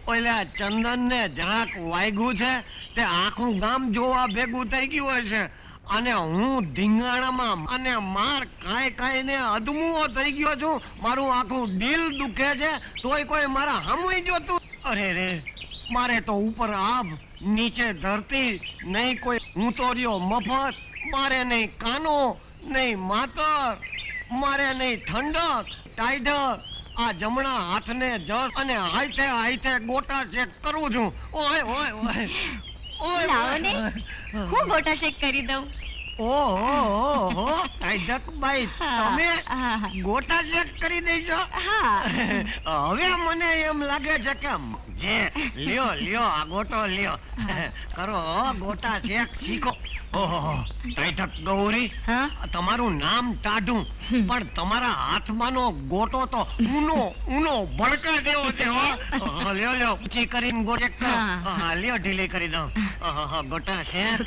[SPEAKER 8] ઓલા ચંદન ને જરાક વાગ્યું છે તે આખું ગામ જોવા ભેગું થઈ ગયું હશે અને હું ધીંગાણામાં અને માર કાઈ ને અધમુઓ થઈ ગયો છું. મારું આખું દિલ દુખે છે તોય કોઈ મારા સામું જોતું. અરે રે, મારે તો ઉપર આભ નીચે ધરતી, નહીં કોઈ હું તો રહ્યો મફત. મારે નહીં કાનો, નહીં માતર, મારે નહીં ઠંડક ટાઈઢક. આ જમણા હાથને જસ અને હાથે હાથે ગોટા ચેક કરું છું. ઓય ઓય ઓય
[SPEAKER 4] લાવો ને, હું ગોટા શેક કરી દઉં.
[SPEAKER 8] ઓહો ટાઈઢકબાઈ, તમે ગોટા ચેક કરી દેજો? હવે મને એમ લાગે છે કે જે લ્યો લ્યો આ ગોટો લ્યો, કરો ગોટા ચેક શીખો. ઓહો ટાઈઢક ગૌરી, તમારું નામ ટાઢું પણ તમારા હાથમાંનો ગોટો તો ઊનો ભડકા જેવો છે. લ્યો લ્યો ઊંચી કરીને ગોટ ચેક કરો. લ્યો ઢીલી કરી દઉં. ગોટા શેક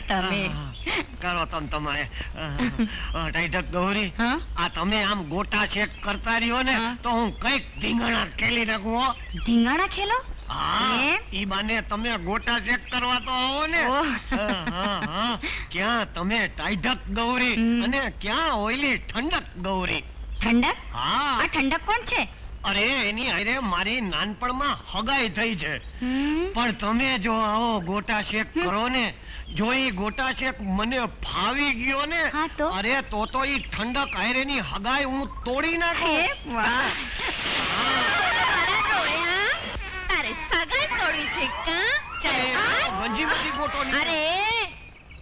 [SPEAKER 8] કરો તમારે. ટાઈઢક ગૌરી, આ તમે આમ ગોટા ચેક કરતા રહ્યો ને તો હું કઈક ધીંગાણા ખેલી નાખું.
[SPEAKER 4] ધીંગાણા ખેલો?
[SPEAKER 8] હા, ઈ બાને તમે ગોટા ચેક કરવા તો આવો ને. ક્યાં તમે ટાઈઢક ગૌરી અને ક્યાં ઓઈલી ઠંડક ગૌરી?
[SPEAKER 4] ઠંડક?
[SPEAKER 8] હા.
[SPEAKER 4] આ ઠંડક કોણ છે?
[SPEAKER 8] અરે એની હારે મારી નાનપણમાં હગાઈ થઈ છે. પણ તમે જો આવો ગોટા શેક કરો ને, જો ઈ ગોટા શેક મને ફાવી ગયો ને, અરે તો ઈ ઠંડક હારેની હગાઈ હું તોડી નાખું.
[SPEAKER 4] સગાઈ તોડી છે કા?
[SPEAKER 8] ગંજીમાંથી ગોટો
[SPEAKER 4] અરે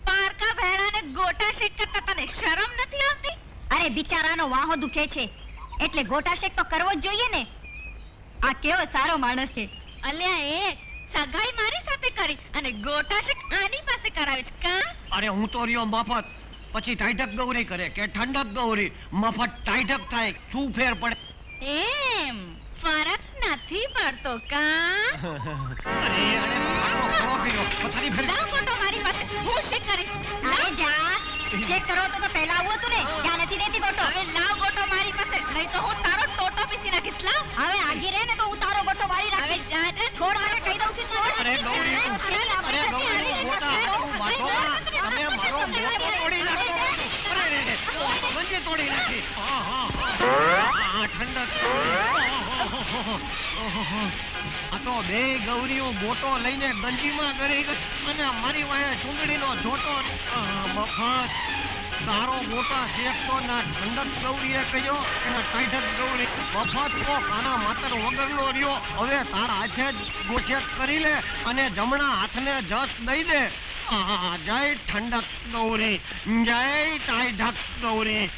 [SPEAKER 4] પારકા ભેડાને ગોટા શેક કરતા તને શરમ નથી આવતી? અરે બિચારાનો વાહો દુખે છે એટલે ગોટા શેક તો કરવો જ જોઈએ ને. આ કેવો સારો માણસ છે. અલ્યા એ સગાઈ મારી સાથે કરી અને ગોટા શેક આની પાસે કરાવે છે કા?
[SPEAKER 8] અરે હું તો રહ્યો મફત, પછી ટાઈઢક ગૌરી કરે કે ઠંડક ગૌરી, મફત ટાઈઢક થાય, શું ફેર પડે?
[SPEAKER 4] એમ ફરક નથી પડતો કા?
[SPEAKER 8] અરે અરે મારો ખોળો ગયો, પથારી ફેર.
[SPEAKER 4] લાવ ગોટો મારી પાસે, હું શેક કરીશ. અરે જા, શેક કરો તો પહેલા આવું હતું ને. જા નથી દેતી ગોટો. હવે લાવ ગોટો મારી પાસે, નહીં તો હું તારો ટોટો પીસી નાખીશ. લાવ. હવે આગી રહે ને તો હું તારો ગોટો વાળી રાખીશ. હવે જા, છોડ મને કહી દઉં છું. છોડ.
[SPEAKER 8] અરે ગૌરી, અરે ગૌરી, ગોટા હાથું બાંધો. તમે મારો ગોટો તોડી નાખો. અરે રે રે, ગંજી તોડી નાખી. હા ઠંડક. આ તો બે ગૌરીઓ ગોટો લઈને ગંજીમાં કરી ગઈ અને મારી વાહે ચૂંદડીનો જોટો. મફત તારો ગોટા શેકતો ના ઠંડક ગૌરીએ કહ્યો એના ટાઈઢક ગૌરી મફત તો કાના માતર વગરનો રહ્યો. હવે તારા હાથે જ ગોચેક કરી લે અને જમણા હાથને જસ દઈ દે. જય ઠંડક ગૌરી, જય ટાઈઢક ગૌરી.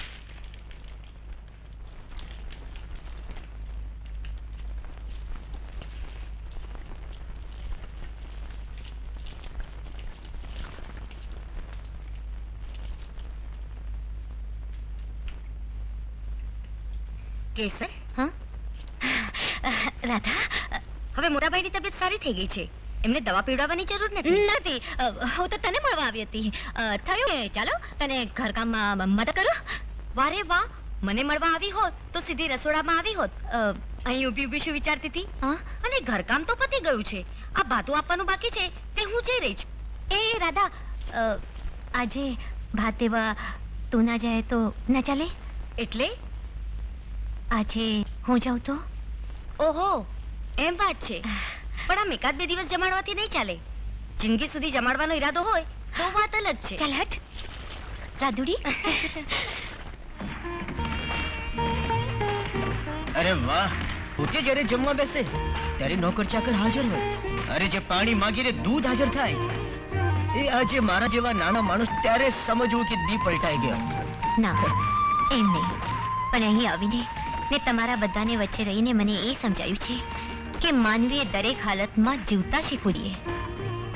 [SPEAKER 4] કેસર, રાધા, હવે મોટાભાઈની તબિયત સારી થઈ ગઈ છે. એમને દવા પીવડાવવાની જરૂર નથી. હું તો તને મળવા આવી હતી. થયું ચાલો તને ઘરકામમાં મદદ કરું. વારે વાહ, મને મળવા આવી હોત તો સીધી રસોડામાં આવી હોત. અહીં ઊભી ઊભી શું વિચારતી હતી? અને ઘરકામ તો પતી ગયું છે. આ ભાતું આપવાનું બાકી છે તે હું જઈ રહી છું. એ રાધા, આજે ભાત દેવા તું ના જાય તો ના ચાલે? એટલે આજે હું જાઉં તો? ઓહો, એમ વાત છે. પણ આમ એકાદ બે દિવસ જમાડવાથી નહીં ચાલે. જિંદગી સુધી જમાડવાનો ઈરાદો હોય તો વાત અલગ છે. ચાલ હટ રાધુડી.
[SPEAKER 6] અરે વાહ, પોતે જ્યારે જમવા બેસે ત્યારે નોકર ચાકર હાજર હોય. અરે જે પાણી માંગીને દૂધ હાજર થાય, એ આજે મારા જેવા નાના માણસ ત્યારે સમજવું કે દી પલટાઈ ગયો.
[SPEAKER 4] ના, એમ નહીં. પણ અહીં આવીને ને તમારા બધાને વચ્ચે રહીને મને એ સમજાયું છે કે માનવીએ દરેક હાલતમાં જીવતા શીખવું જોઈએ.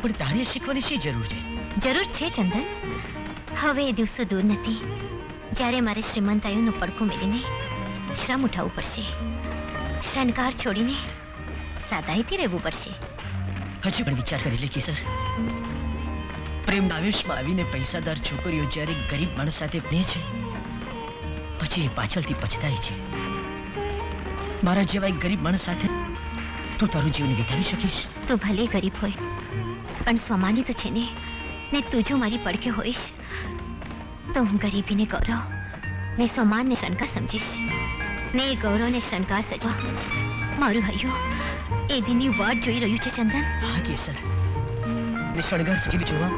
[SPEAKER 6] પણ તારે શીખવાની શી જરૂર છે?
[SPEAKER 4] જરૂર છે ચંદન. હવે એ દિવસો દૂર નથી જ્યારે મારે શ્રીમંતાઈનું પડખું મેળીને શ્રમ ઉઠાવવું પડશે, શણગાર છોડીને સાદાઈથી રહેવું પડશે.
[SPEAKER 6] હજી પણ વિચાર કરી લે કેસર. પ્રેમના આવેશમાં આવીને પૈસાદાર છોકરીઓ જ્યારે ગરીબ માણસ સાથે ભણે છે, પછી એ પાછળથી પછતાય છે. મારા જેવા એક ગરીબ માણસ સાથે તું તારું જીવન વિતાવી શકીશ?
[SPEAKER 4] તું ભલે ગરીબ હોય પણ સ્વમાની તો છે ને. ને તું જો મારી પડખે હોઈશ તો હું ગરીબીને ગૌરવ ને સ્વમાનને શણગાર સમજીશ. ને એ ગૌરવને શણગાર સજવા મારું હૈયું એ દિનની વાટ જોઈ રહ્યું છે ચંદન.
[SPEAKER 6] હા કેસર, ને શણગાર સજીને જોવા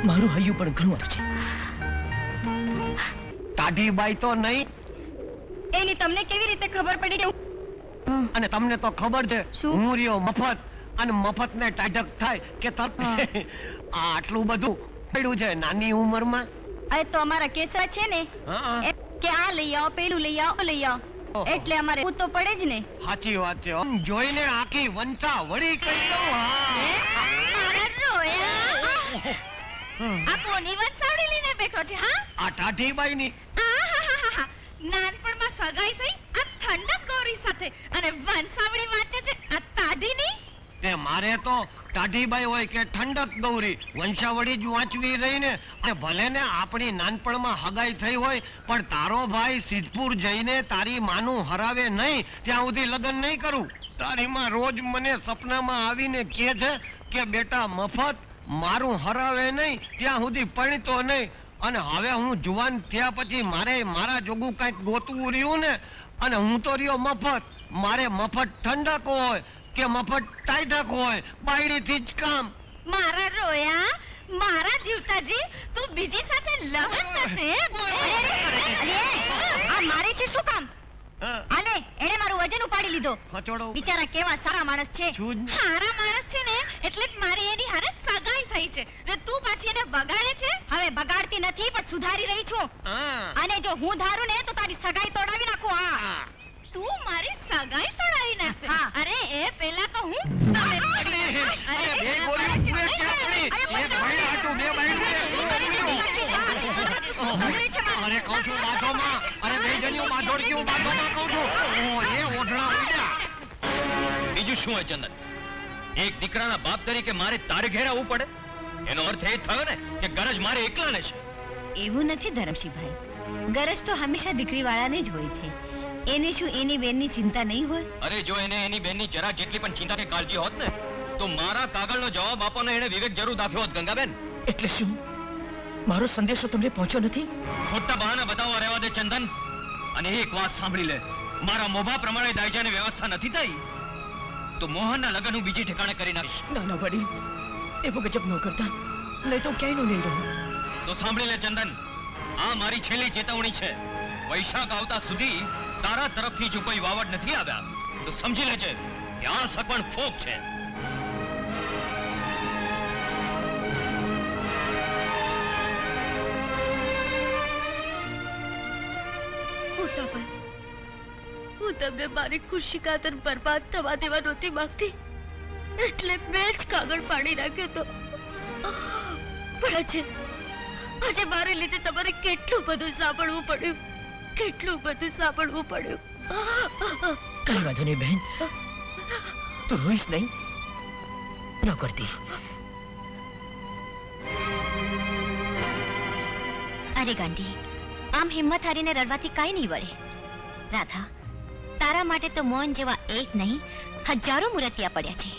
[SPEAKER 6] મારું હૈયું પણ ઘણું આવે છે.
[SPEAKER 8] ટાઢીબાઈ તો નહીં.
[SPEAKER 9] એની તમને કેવી રીતે ખબર પડી કે
[SPEAKER 8] અને તમને તો ખબર છે હું રહ્યો મફત, અને મફત ને ટાઢક થાય કે આટલું બધું પડ્યું છે નાની ઉંમરમાં.
[SPEAKER 9] અરે તો અમારા કેસરા છે ને કે આ લઈ આવો, પેલું લઈ આવો, લઈ આવો, એટલે અમારે તો પડે જ ને.
[SPEAKER 8] સાચી વાત છે. જોઈને આખી વંશા વળી કરી દઉં.
[SPEAKER 9] આ કોની વંશાવળી લઈને બેઠો છે? હા,
[SPEAKER 8] આ ટાઢીબાઈ ની.
[SPEAKER 9] નાનપણમાં સગાઈ થઈ આ ઠંડક ગૌરી સાથે અને વંશાવળી વાંચે છે આ તાઢીની.
[SPEAKER 8] તે મારે તો ટાઢીબાઈ હોય કે ઠંડક ગૌરી વંશાવળી જ વાંચવી રહી ને. અને ભલે ને આપણી નાનપણમાં હગાઈ થઈ હોય પણ તારો ભાઈ સિદ્ધપુર જઈને તારી માનું હરાવે નહીં ત્યાં સુધી લગ્ન નહીં કરું. તારી માં રોજ મને સપનામાં આવીને કહે છે કે બેટા મફત મારું હરાવે નહીં ત્યાં સુધી પરણતો નહીં. અને હવે હું જુવાન થયા પછી મારે મારા જોગું કઈક ગોતવું રહ્યું ને, અને હું તો રહ્યો મફત. મારે મફત ઠંડક હોય કે મફત ટાઈટક હોય, બાયડીથી જ કામ.
[SPEAKER 9] મારા રોયા, મારા જીવતાજી, તું બીજી સાથે લગ્ન કરશે? આ મારે છે શું કામ? આલે, એણે મારું વજન ઉપાડી લીધો. બિચારા કેવા સારા માણસ છે. સારા માણસ છે ને એટલે જ મારી એની હારે સગાઈ થઈ છે. ને તું પાછી એને બગાડે છે? હવે બગાડતી નથી પણ સુધારી રહી છું. અને જો હું ધારું ને તો તારી સગાઈ તોડાવી નાખું. હા, તું મારી સગાઈ તોડાવી નાખશે? અરે એ પહેલા તો હું
[SPEAKER 8] અરે કહું છું બાધોમાં, અરે બે જણ્યું બાધોડ ક્યું બાધોમાં કહું છું. એ ઓઢણા ઉડ્યા.
[SPEAKER 11] બીજું શું હોય ચંદન? એક દીકરાના બાપ તરીકે મારે તારે ઘેર આવવું પડે? એનો અર્થ એ થયો ને કે ગરજ મારે એકલાને છે.
[SPEAKER 9] એવું નથી ધરમશીભાઈ, ગરજ તો હંમેશા દીકરી વાળાને જ હોય છે. એને શું એની બેનની ચિંતા નહીં હોય?
[SPEAKER 11] અરે જો એને એની બેનની જરા જેટલી પણ ચિંતા કે કાળજી હોત ને તો મારા કાગળનો જવાબ આપવાનો એને વિવેક જરૂર દાખ્યો હોત ગંગાબેન.
[SPEAKER 6] એટલે શું મારો સંદેશો તમને પહોંચ્યો નથી?
[SPEAKER 11] ખોટા બહાના બતાવવા રહેવા દે ચંદન. અને એક વાત સાંભળી લે, મારા મોભા પ્રમાણે દાયજાની વ્યવસ્થા નથી થઈ તો મોહનના લગ્ન હું બીજી ઠેકાણે કરી નાખીશ.
[SPEAKER 6] ના ના વડીલ, એવું ગજબ ન કરતા, નહીં તો ક્યાંય નહીં રહું.
[SPEAKER 11] તો સાંભળી લે ચંદન, આ મારી છેલ્લી ચેતવણી છે. વૈશાખ આવતા સુધી તારા તરફથી જો કોઈ વાવડ નથી આવ્યા તો સમજી લેજે કે આ સગવડ ફોક છે.
[SPEAKER 9] હું તમને મારી ખુશી ખાતર બરબાદ થવા દેવા નહોતી માંગતી, એટલે મેં જ કાગળ પાડી નાખ્યો તો. પણ આજે મારે લીધે તમારે કેટલું બધું સાંભળવું પડ્યું, કેટલું બધું સાંભળવું પડ્યું.
[SPEAKER 6] કઈ વાંધો નહીં બહેન, તું રોઈશ નહીં, ન કરતી.
[SPEAKER 4] અરે ગાંડી, આમ હિંમત હારીને રડવાથી કાંઈ નહીં વળે. રાધા, તારા માટે તો મોહન જેવા એક નહીં હજારો મૂર્તિયા પડ્યા છે.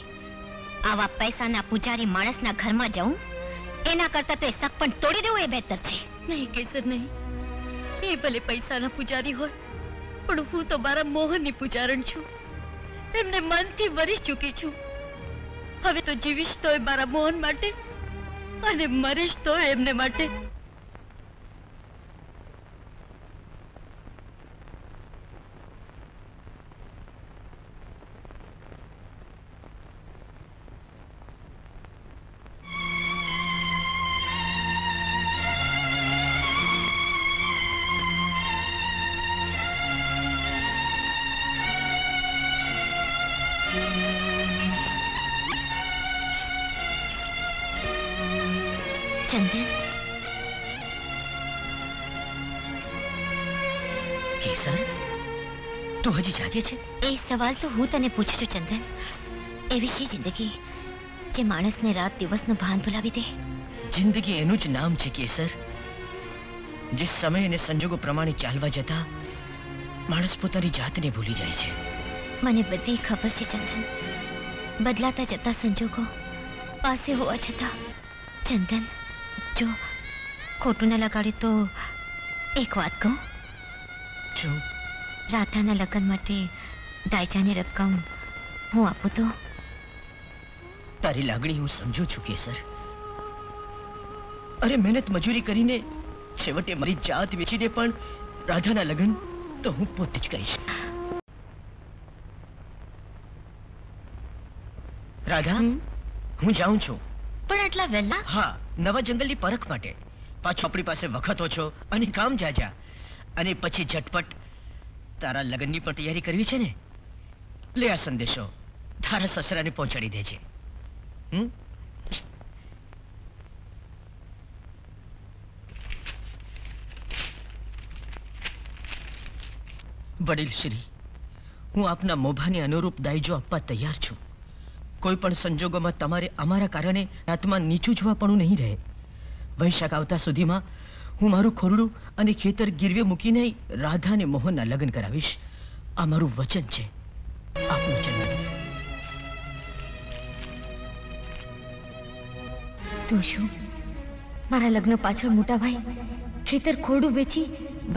[SPEAKER 4] આવા પૈસાના પૂજારી માણસના ઘરમાં જવું એના કરતા તો એ સગ પણ તોડી દેવું એ બહેતર છે.
[SPEAKER 9] નહીં કેસર નહીં, એ ભલે પૈસાના પૂજારી હોય પણ હું તો મારા મોહનની પૂજારણ છું. એમને મનથી વરી ચૂકી છું. હવે તો જીવીશ તો મારા મોહન માટે અને મરીશ તો એમને માટે.
[SPEAKER 4] ચંદન,
[SPEAKER 6] કેસર, તું હજી જાગે છે?
[SPEAKER 4] એ સવાલ તો હું તને પૂછું છું ચંદન. એવી શી જિંદગી જે માણસને રાત દિવસનું ભાન ભૂલાવી દે?
[SPEAKER 6] જિંદગી એનું જ નામ છે કેસર. જે સમય અને સંજોગો પ્રમાણે ચાલવા જતા માણસ પોતાની જાતને ભૂલી જાય છે.
[SPEAKER 4] મને બધી ખબર છે ચંદન. બદલાતા જતા સંજોગો પાસે હોવા છતાં ચંદન, જો ખોટું ન લગાડે તો એક વાત કહું.
[SPEAKER 6] શું?
[SPEAKER 4] રાધાના લગ્ન માટે દાયજાની રકમ હું આપું તો?
[SPEAKER 6] તારી લાગણી હું સમજુ છું કેસર. અરે મહેનત મજૂરી કરીને છેવટે મારી જાત વેચીને પણ રાધાના લગ્ન તો હું પોતે જ કરીશ. રાધા, હું જાઉં છું.
[SPEAKER 4] પણ આટલા વહેલા?
[SPEAKER 6] હા, નવા જંગલની પરખ માટે. પાછો આપણી પાસે વખત ઓછો અને કામ જાજા, અને પછી ઝટપટ તારા લગ્નની પણ તૈયારી કરવી છે ને. લે આ સંદેશો, તારા સસરાને પહોંચાડી દેજે. વડીલ શ્રી, હું આપના મોભાને અનુરૂપ દાયજો આપવા તૈયાર છું. કોઈ પણ સંજોગોમાં તમારે અમારા કારણે આત્મા નીચું જોવા પણ નહીં રહે. વૈશાખ આવતા સુધીમાં હું મારું ખોરડું અને ખેતર ગીરવે મૂકીને રાધા અને મોહનના લગ્ન કરાવીશ. આ મારું વચન છે. આપનું ચંદન.
[SPEAKER 4] તું શું મારા લગ્ન પાછળ મોટા ભાઈ ખેતર ખોરડું વેચી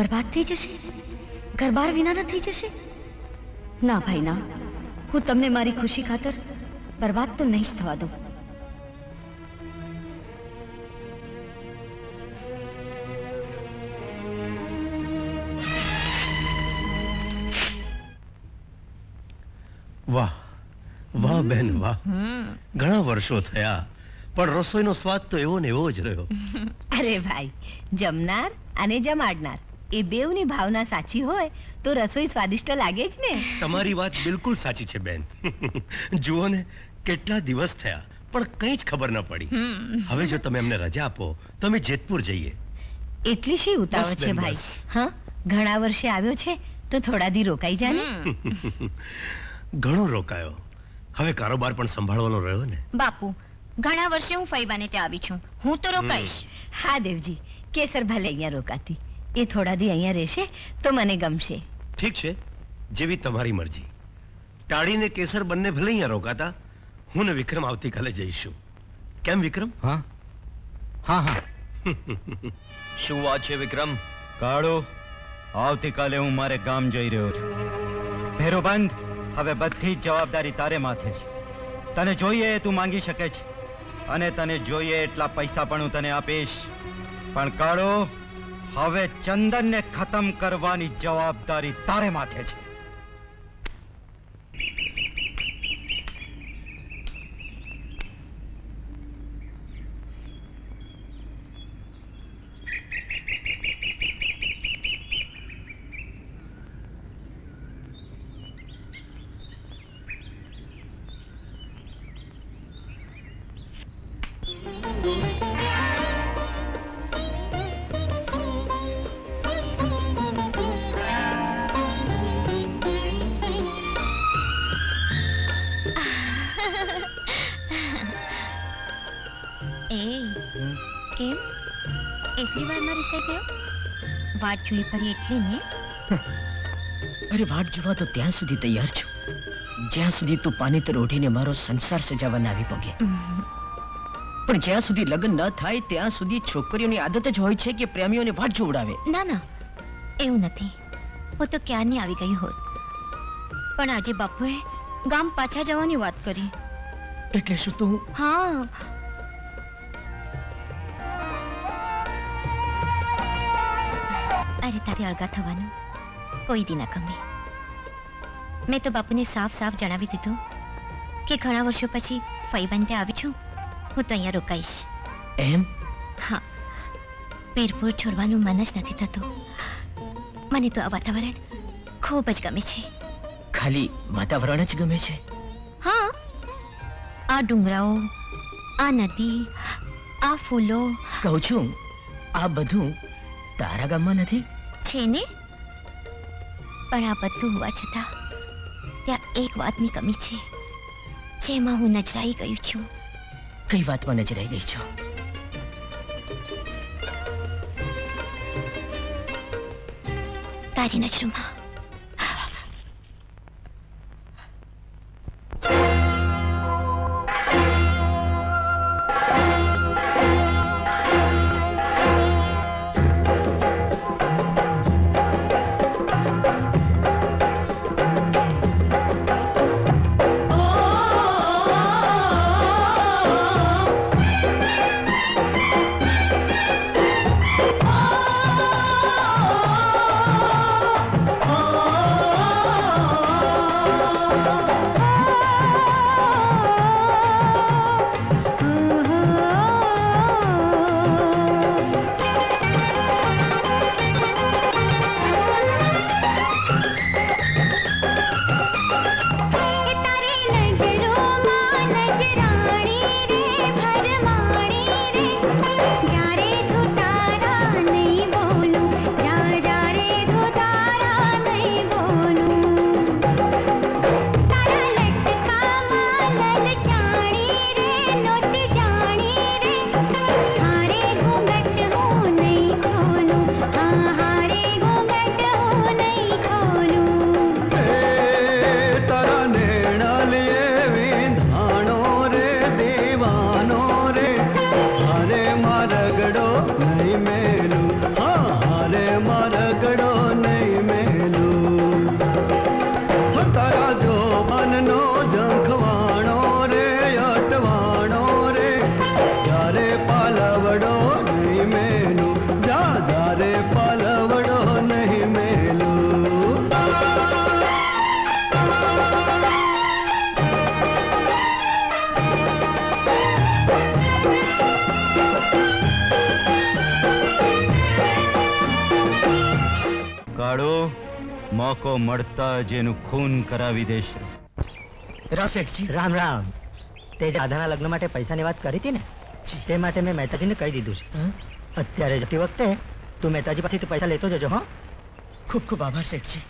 [SPEAKER 4] બરબાદ થઈ જશે? ઘરબાર વિના ન થઈ જશે? ના ભાઈ ના, હું તમને મારી ખુશી ખાતર બરબાદ તો નહીં જ થવા દઉં.
[SPEAKER 1] વાહ વાહ બેન વાહ. ઘણા વર્ષો થયા પણ રસોઈનો સ્વાદ તો એવો ને એવો જ રહ્યો.
[SPEAKER 9] અરે ભાઈ, જમનાર અને જમાડનાર એ બેવની ભાવના સાચી હોય તો રસોઈ સ્વાદિષ્ટ લાગે જ ને.
[SPEAKER 1] તમારી વાત બિલકુલ સાચી છે બેન. જુઓ ને, કેટલા દિવસ થયા પણ કંઈ જ ખબર ન પડી. હવે જો તમે અમને રજા આપો તો અમે જેતપુર જઈએ.
[SPEAKER 9] એટલી શી ઉતાવળ છે ભાઈ? હા, ઘણા વર્ષે આવ્યો છે તો થોડા દી રોકાઈ જા ને.
[SPEAKER 1] ઘણો રોકાયો, હવે કારોબાર પણ સંભાળવાનો રહ્યો ને.
[SPEAKER 4] બાપુ, ઘણા વર્ષે હું ફઈબાને ત્યાં આવી છું, હું તો રોકાઈશ.
[SPEAKER 9] હા દેવજી, કેસર ભલે અહીંયા રોકાતી, એ થોડા દી અહીંયા રહેશે તો મને ગમશે.
[SPEAKER 1] ઠીક છે, જેવી તમારી મરજી. ટાળીને કેસર બંને ભલે અહીંયા રોકાતા, હું ને વિક્રમ આવતીકાલે જઈશું. કેમ વિક્રમ?
[SPEAKER 5] હા હા હા.
[SPEAKER 11] શું વાત છે વિક્રમ?
[SPEAKER 5] કાળો, આવતીકાલે હું મારે ગામ જઈ રહ્યો છું. ભેરો બંધ, હવે બધી જ જવાબદારી તારે માથે છે. તને જોઈએ તું માંગી શકે છે, અને તને જોઈએ એટલા પૈસા પણ હું તને આપીશ. પણ કાળો, હવે ચંદનને ખતમ કરવાની જવાબદારી તારે માથે છે.
[SPEAKER 4] કેમ એટલી વારમાં રિસાઈ ગયો? વાટ જોઈ પડી એટલે ને?
[SPEAKER 6] અરે વાટ જોવા તો ત્યાં સુધી તૈયાર છું જ્યાં સુધી તું પાનેતર ઓઢીને મારો સંસાર સજાવવા આવી પગે. પણ જ્યાં સુધી લગ્ન ન થાય ત્યાં સુધી છોકરીઓની આદત જ હોય છે કે પ્રેમીઓને વાટ જોવડાવે.
[SPEAKER 4] ના ના, એવું નથી. હું તો ક્યારની આવી ગઈ હોત, પણ આજે બાપુએ ગામ પાછા જવાની વાત કરી.
[SPEAKER 6] એટલે શું તું?
[SPEAKER 4] હા, અરે તારે અળગા થવાનું કોઈ દી ના ગમે. મેં તો બાપુને સાફ સાફ જણાવી દીધું કે ઘણા વર્ષો પછી ફઈબાને ત્યાં આવી છું, હું તો અહીંયા રોકાઈશ.
[SPEAKER 6] એમ?
[SPEAKER 4] હા, વીરપુર છોડવાનું મન જ નથી થતું. મને તો આ વાતાવરણ ખૂબ જ ગમે છે.
[SPEAKER 6] ખાલી વાતાવરણ જ ગમે છે?
[SPEAKER 4] હા, આ ડુંગરાઓ, આ નદી, આ ફૂલો.
[SPEAKER 6] કહું છું, આ બધું તારા ગામમાં નથી?
[SPEAKER 4] છે ને. પણ આ બધું હોવા છતાં ત્યાં એક વાતની કમી છે જેમાં હું નજરાઈ ગયું છું.
[SPEAKER 6] કઈ વાતમાં નજરાઈ ગઈ છો?
[SPEAKER 4] તારી નજરોમાં.
[SPEAKER 5] મોકો મળતા જેનું ખૂન કરાવી દેશે.
[SPEAKER 7] રામ રામ. તે રાધાના લગ્ન માટે પૈસાની વાત કરી હતી ને, તે માટે મેં મહેતાજીને કહી દીધું છે. અત્યારે જતી વખતે તું મહેતાજી પાસેથી પૈસા લેતો જજો. હા,
[SPEAKER 6] ખૂબ ખૂબ આભાર શેઠજી.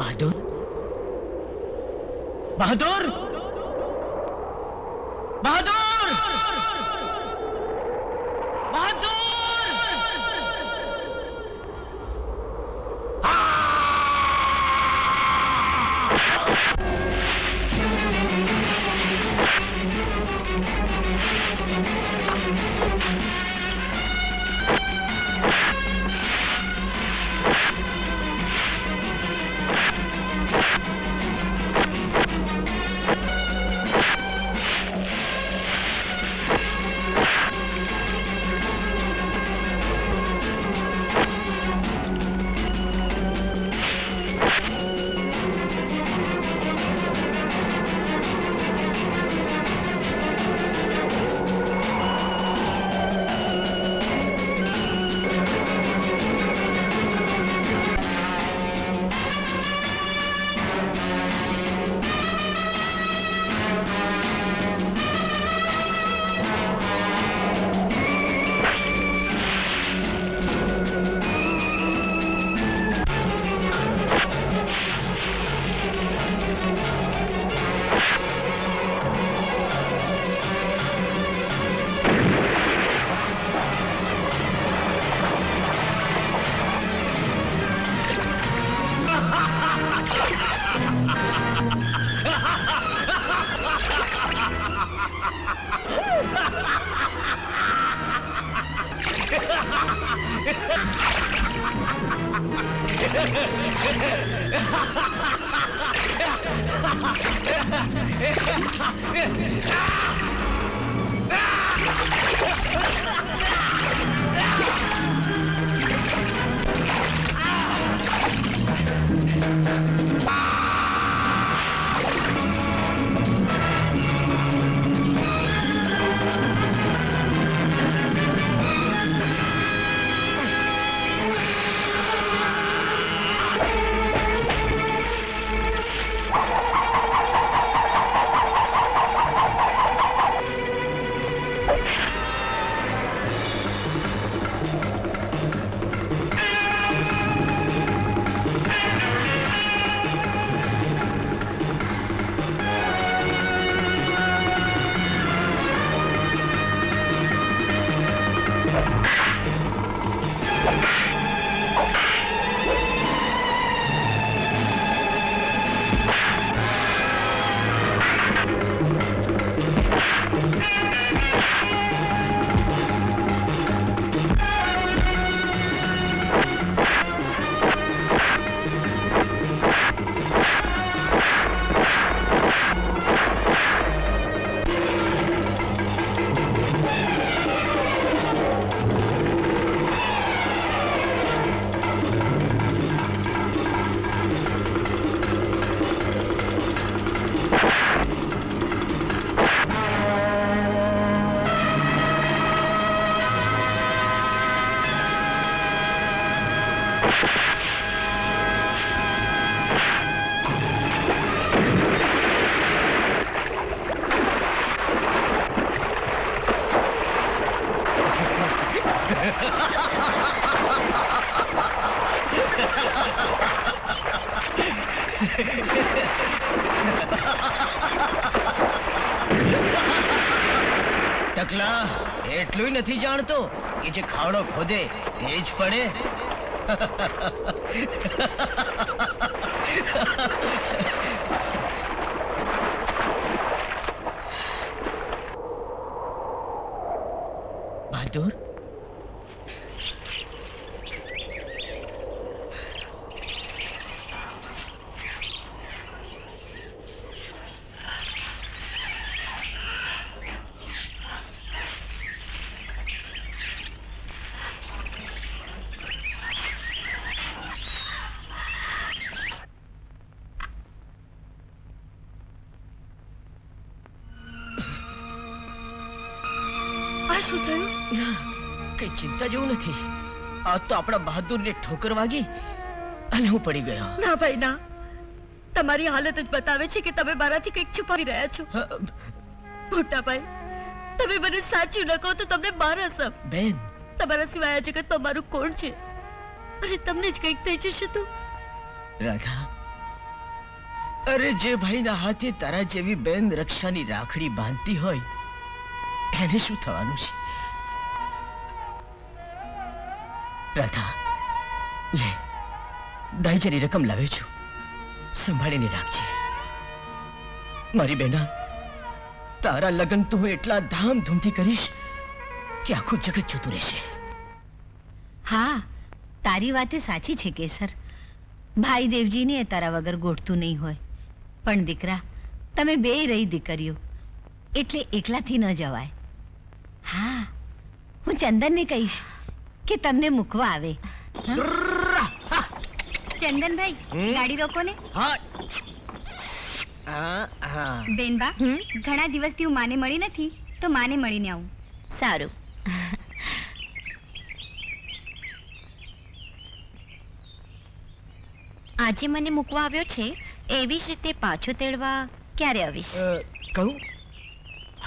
[SPEAKER 6] बहादुर, बहादुर, बहादुर, ટકલા એટલું નથી જાણતો કે જે ખાડો ખોદે એ જ પડે. બહાદુર, કઈ ચિંતા જેવું નથી. આ તો આપણા બહાદુરને ઠોકર વાગી અને હું પડી ગયો.
[SPEAKER 12] ના ભાઈ ના, તમારી હાલત જ બતાવે છે કે તમે મારાથી કંઈક છુપાવી રહ્યા છો. મોટા ભાઈ, તમે મને સાચું ન કહો તો તમને મારા સમ.
[SPEAKER 6] બેન,
[SPEAKER 12] તમારા સિવાય આ જગતમાં મારું કોણ છે? અરે તમને જ કંઈક થઈ જશે તો?
[SPEAKER 6] રાધા, અરે જે ભાઈના હાથે તારા જેવી બેન રક્ષાની રાખડી બાંધતી હોય એને શું થવાનું છે? રાધા, લે, દાઈજાની રકમ લાવ્યો છું, સંભાળીને રાખજે. મારી બેના, તારા લગ્ન તો હું એટલા ધામધૂમથી કરીશ કે આખું જગત જોતું રહેશે.
[SPEAKER 9] હા, તારી વાતે સાચી છે કેસર. ભાઈ દેવજીને તારા વગર ગોઠતું નહીં હોય. પણ દીકરા, તમે બે રહી દીકરીઓ એટલે એકલાથી ન જવાય. હા, હું ચંદનને કહીશ કે તમને મૂકવા આવે.
[SPEAKER 4] ચંદનભાઈ, ગાડી રોકો ને. બેનબા, ઘણા દિવસથી હું માને મળી નથી, તો માને મળીને આવું.
[SPEAKER 9] સારું.
[SPEAKER 4] આજે મને મૂકવા આવ્યો છે, એવી જ રીતે પાછો તેડવા ક્યારે આવીશ?
[SPEAKER 6] કહું,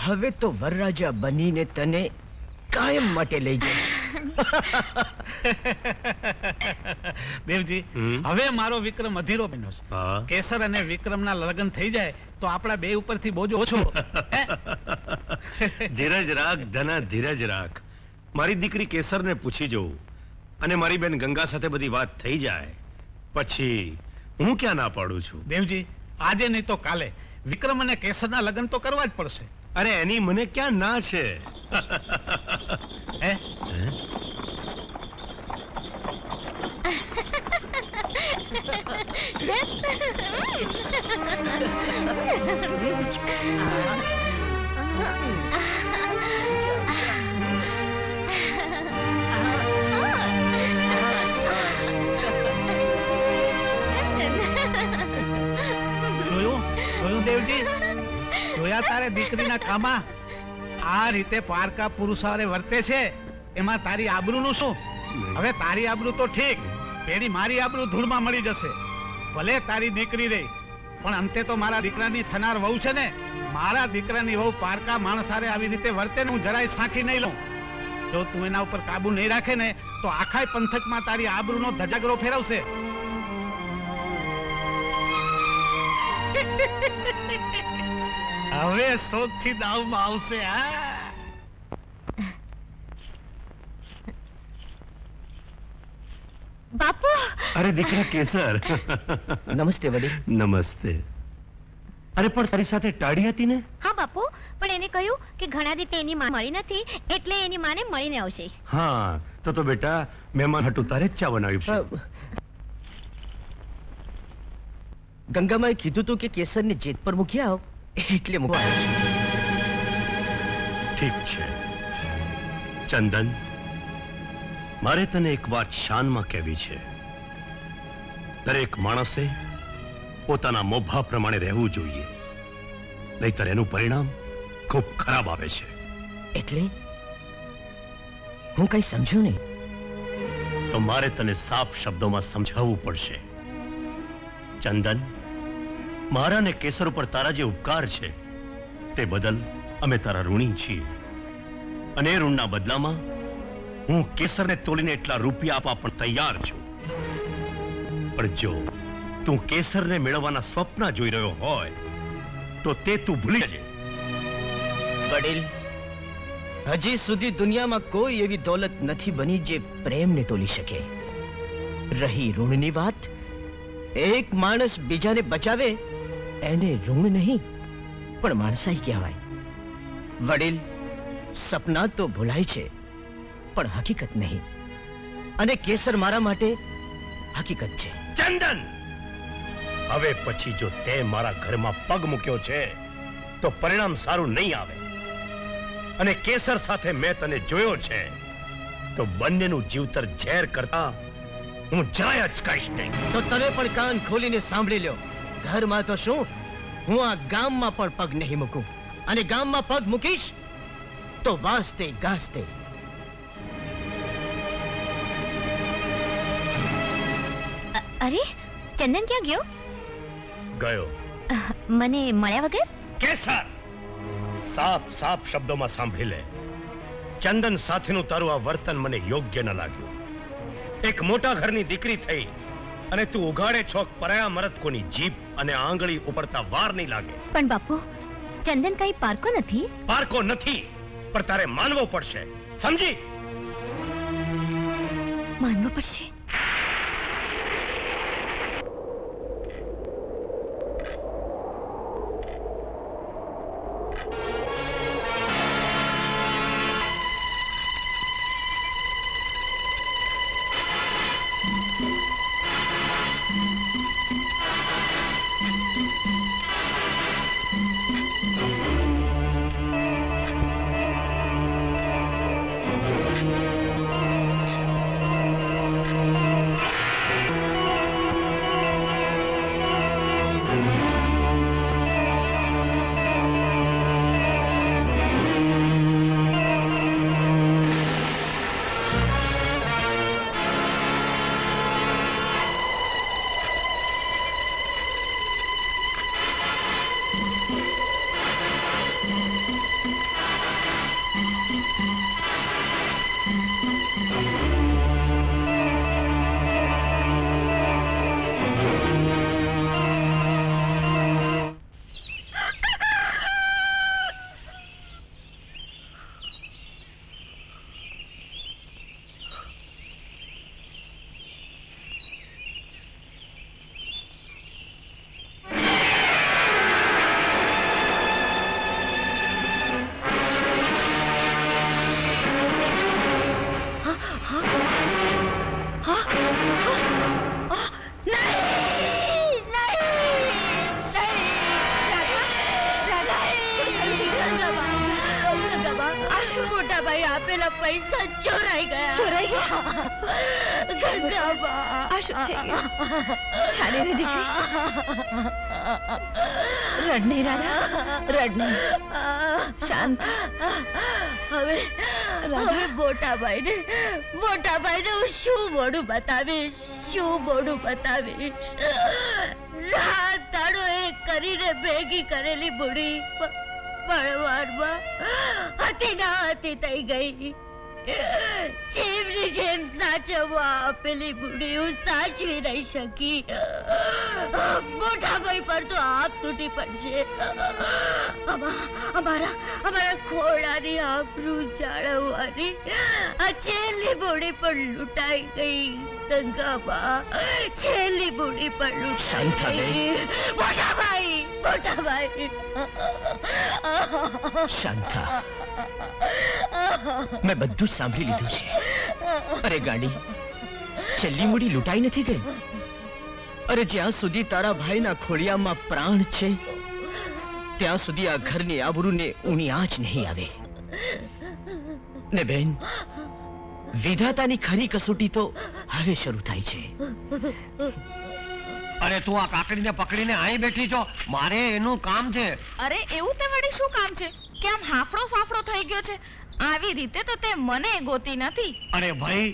[SPEAKER 6] હવે તો વરરાજા બનીને તને કાયમ માટે લઈ જઈશ.
[SPEAKER 2] દેવજી, હવે મારો વિક્રમ અધીરો બન્યો છે. કેસર અને વિક્રમના લગ્ન થઈ જાય તો આપણા બે ઉપરથી બોજો ઓછો.
[SPEAKER 1] ધીરજ રાખ ધના, ધીરજ રાખ. મારી દીકરી કેસરને પૂછી જોઉં અને મારી બેન ગંગા સાથે બધી વાત થઈ જાય પછી હું ક્યાં ના પાડું છું.
[SPEAKER 2] દેવજી, આજે નહીં તો કાલે વિક્રમ અને કેસરના લગ્ન તો કરવા જ પડશે.
[SPEAKER 1] અરે એની મને ક્યાં ના છે.
[SPEAKER 2] જોયું દેવજી, જોયા તારે દીકરીના કામા આ રીતે પારકા પુરુષારે વર્તે છે, એમાં તારી આબરૂનું શું? હવે તારી આબરૂ તો ઠીક, પેલી મારી આબરૂ ધૂળમાં મળી જશે. ભલે તારી દીકરી રહી, પણ અંતે તો મારા દીકરાની થનાર વહુ છે ને. મારા દીકરાની વહુ પારકા માણસ હારે આવી રીતે વર્તે ને હું જરાય સાંખી નહીં લઉં. જો તું એના ઉપર કાબુ નહીં રાખે ને તો આખા પંથકમાં તારી આબરૂનો ધજાગરો ફેરવશે. હવે શોખથી દાવમાં આવશે.
[SPEAKER 12] બાપુ!
[SPEAKER 1] અરે દીકરા કેસર.
[SPEAKER 6] નમસ્તે વડીલ.
[SPEAKER 1] નમસ્તે. અરે પણ તારી સાથે ટાળી હતી ને?
[SPEAKER 4] હા બાપુ, પણ એને કહ્યું કે ઘણા દી તેની માં મળી નથી, એટલે એની માને મળીને આવશે.
[SPEAKER 1] હા, તો બેટા મહેમાન હટુ તારે ચા બનાવી છે.
[SPEAKER 6] ગંગામાએ કીધું તું કે કેસરને જેત પર મૂકી આવ, એટલે મૂકવા આવ્યો છું.
[SPEAKER 1] ઠીક છે ચંદન, મારે તને એક વાત શાનમાં કહેવી છે. દરેક માણસે પોતાના મોભા પ્રમાણે રહેવું જોઈએ, નહીતર એનું પરિણામ ખૂબ ખરાબ આવે છે.
[SPEAKER 6] એટલે હું કઈ સમજ્યો નહીં.
[SPEAKER 1] તો મારે તને સાફ શબ્દોમાં સમજાવવું પડશે. ચંદન, મારા ને કેસર ઉપર તારા જે ઉપકાર છે તે બદલ અમે તારા ઋણી છીએ, અને એ ઋણના બદલામાં હું કેસરને તોડીને એટલા રૂપિયા આપવા પણ તૈયાર છું. પણ જો તું કેસરને મેળવવાના સ્વપ્ન જોઈ રહ્યો હોય તો તે તું ભૂલી જજે.
[SPEAKER 6] વડીલ, હજી સુધી દુનિયામાં કોઈ એવી દોલત નથી બની જે પ્રેમને તોલી શકે. રહી ઋણની વાત, એક માણસ બીજાને બચાવે એને ઋણ નહીં પણ માણસાઈ કહેવાય. વડીલ, સપના તો ભૂલાય છે પણ હકીકત નહીં, અને કેસર મારા માટે હકીકત છે.
[SPEAKER 1] ચંદન, હવે પછી જો તે મારા ઘરમાં પગ મૂક્યો છે તો પરિણામ સારું નહીં આવે. અને કેસર સાથે મેં તને જોયો છે તો બંનેનું જીવતર ઝેર કરતા હું જરાય અચકાઈશ નહીં.
[SPEAKER 6] તો તમે પણ કાન ખોલીને સાંભળી લ્યો. ઘરમાં તો શું, હું આ ગામમાં પણ પગ નહીં મૂકું, અને ગામમાં પગ મૂકીશ તો વાસ્તે ગાસ્તે.
[SPEAKER 4] અરે ચંદન ક્યાં ગયો?
[SPEAKER 1] ગયો
[SPEAKER 4] મને મળ્યા વગર?
[SPEAKER 1] કેસર, સાફ સાફ શબ્દોમાં સાંભળી લે. ચંદન સાથેનું તારું આ વર્તન મને યોગ્ય ન લાગ્યું. એક મોટા ઘરની દીકરી થઈ અને તું ઉઘાડે છોક પરાયા મરદકોની જીભ અને આંગળી ઉપરતા વાર નહીં લાગે.
[SPEAKER 4] પણ બાપુ, ચંદન કઈ પારકો નથી.
[SPEAKER 1] પારકો નથી, પણ તારે માનવો પડશે, સમજી?
[SPEAKER 4] માનવો પડશે.
[SPEAKER 12] મોટા ભાઈ આપેલા પૈસા ચોરાઈ ગયા.
[SPEAKER 9] ચોરાઈ ગયા?
[SPEAKER 12] ગંગાબા,
[SPEAKER 9] આ શું થઈ ગયું? ચાલે ને દીકરી, રડ નહીં રાધા, રડ નહીં, શાંત.
[SPEAKER 12] હવે મોટા ભાઈને હું શું મોઢું બતાવીશ, શું મોઢું બતાવીશ? રાત દાડો એક કરીને ભેગી કરેલી બુડી મળવારમાં હતી ના હતી થઈ ગઈ. જેમની જેમ સાચવવા આપેલી બુડી હું સાચવી નહીં શકી. મોટા ભાઈ પર તો આપ તૂટી પડશે. અમારા ખોળાની આબરૂ જાળવવાની આ છેલ્લી બુડી પણ લૂંટાઈ ગઈ. ગંગાબા, છેલ્લી બુડી પણ લૂંટાઈ ગઈ. મોટા ભાઈ.
[SPEAKER 6] શાંતા, મેં બધું જ સાંભળી લીધું છે. અરે ગાડી, છેલ્લી મૂડી લૂંટાઈ નથી ગઈ. અરે જ્યાં સુધી તારા ભાઈના ખોડિયામાં પ્રાણ છે ત્યાં સુધી આ ઘરની આબરૂને ઊણી આંચ નહીં આવે. ને બેન, વિધાતાની ખરી કસોટી તો હવે શરૂ થાય છે.
[SPEAKER 8] અરે તું આ કાકડીને પકડીને અહીં બેઠી છો, મારે એનું કામ છે.
[SPEAKER 13] અરે એવું તે વળી શું કામ છે કે આમ હાફડો ફાફડો થઈ ગયો છે? આવી રીતે તો તે મને ગોતી નથી.
[SPEAKER 8] અરે ભાઈ,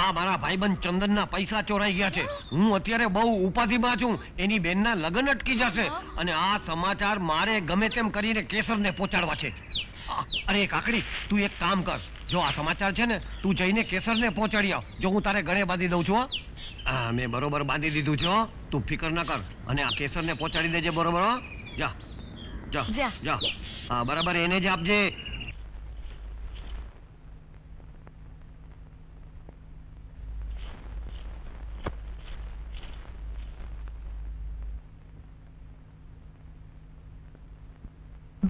[SPEAKER 8] આ મારા ભાઈબંધ ચંદનના પૈસા ચોરાઈ ગયા છે. હું અત્યારે બહુ ઉપાધિમાં છું. એની બેનના લગ્ન અટકી જશે અને આ સમાચાર મારે ગમે તેમ કરીને કેસરને પહોંચાડવા છે. અરે કાકડી, તું એક કામ કર, જો આ સમાચાર છે ને, તું જઈને કેસરને પહોંચાડી આવ. જો હું તારે ગળે બાંધી દઉં છું. હા, મેં બરોબર બાંધી દીધું છે. તું ફિકર ના કર અને આ કેસરને પહોંચાડી દેજે. બરોબર? જા જા જા. હા બરાબર, એને જ આપજે.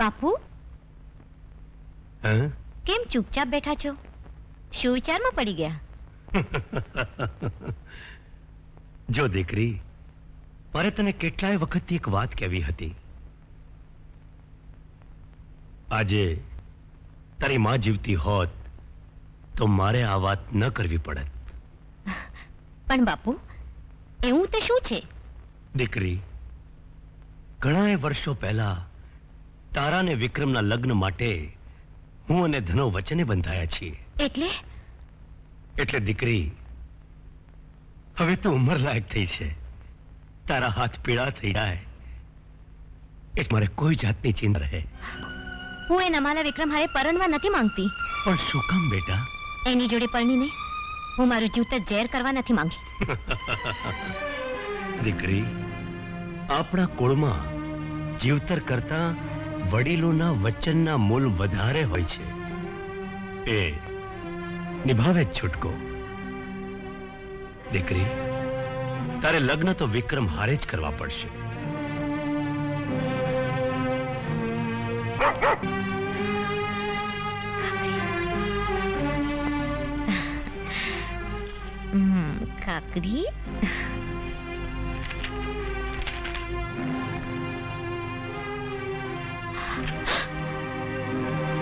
[SPEAKER 4] બાપુ, કેમ ચૂપચાપ બેઠા છો? શું વિચારમાં પડી ગયા?
[SPEAKER 1] જો દીકરી, મારે તને કેટલાય વખતથી એક વાત કહેવી હતી. આજે તારી માં જીવતી હોત તો મારે આ વાત ન કરવી પડત.
[SPEAKER 4] પણ બાપુ, એવું તે શું છે?
[SPEAKER 1] દીકરી, ઘણા વર્ષો પહેલા તારા ને વિક્રમના લગ્ન માટે હું અને ધનો વચને બંધાયા છીએ. એટલે દીકરી, હવે તું ઉંમર લાયક થઈ છે. તારા હાથ પીળા થઈ જાય એટલે મારે કોઈ જાતની ચિંતા રહે.
[SPEAKER 4] હું એ નમાલા વિક્રમ હારે પરણવા નથી માંગતી.
[SPEAKER 1] પણ શું કામ બેટા?
[SPEAKER 4] એની જોડે પરણીને હું મારું જીવતર ઝેર કરવા નથી માંગતી.
[SPEAKER 1] દીકરી, આપણા કુળમાં જીવતર કરતા વડીલોના વચનના મૂલ વધારે હોય છે. એ નિભાવે જ છૂટકો. દીકરી, તારે લગ્ન તો વિક્રમ હારે જ કરવા પડશે.
[SPEAKER 4] કાકડી,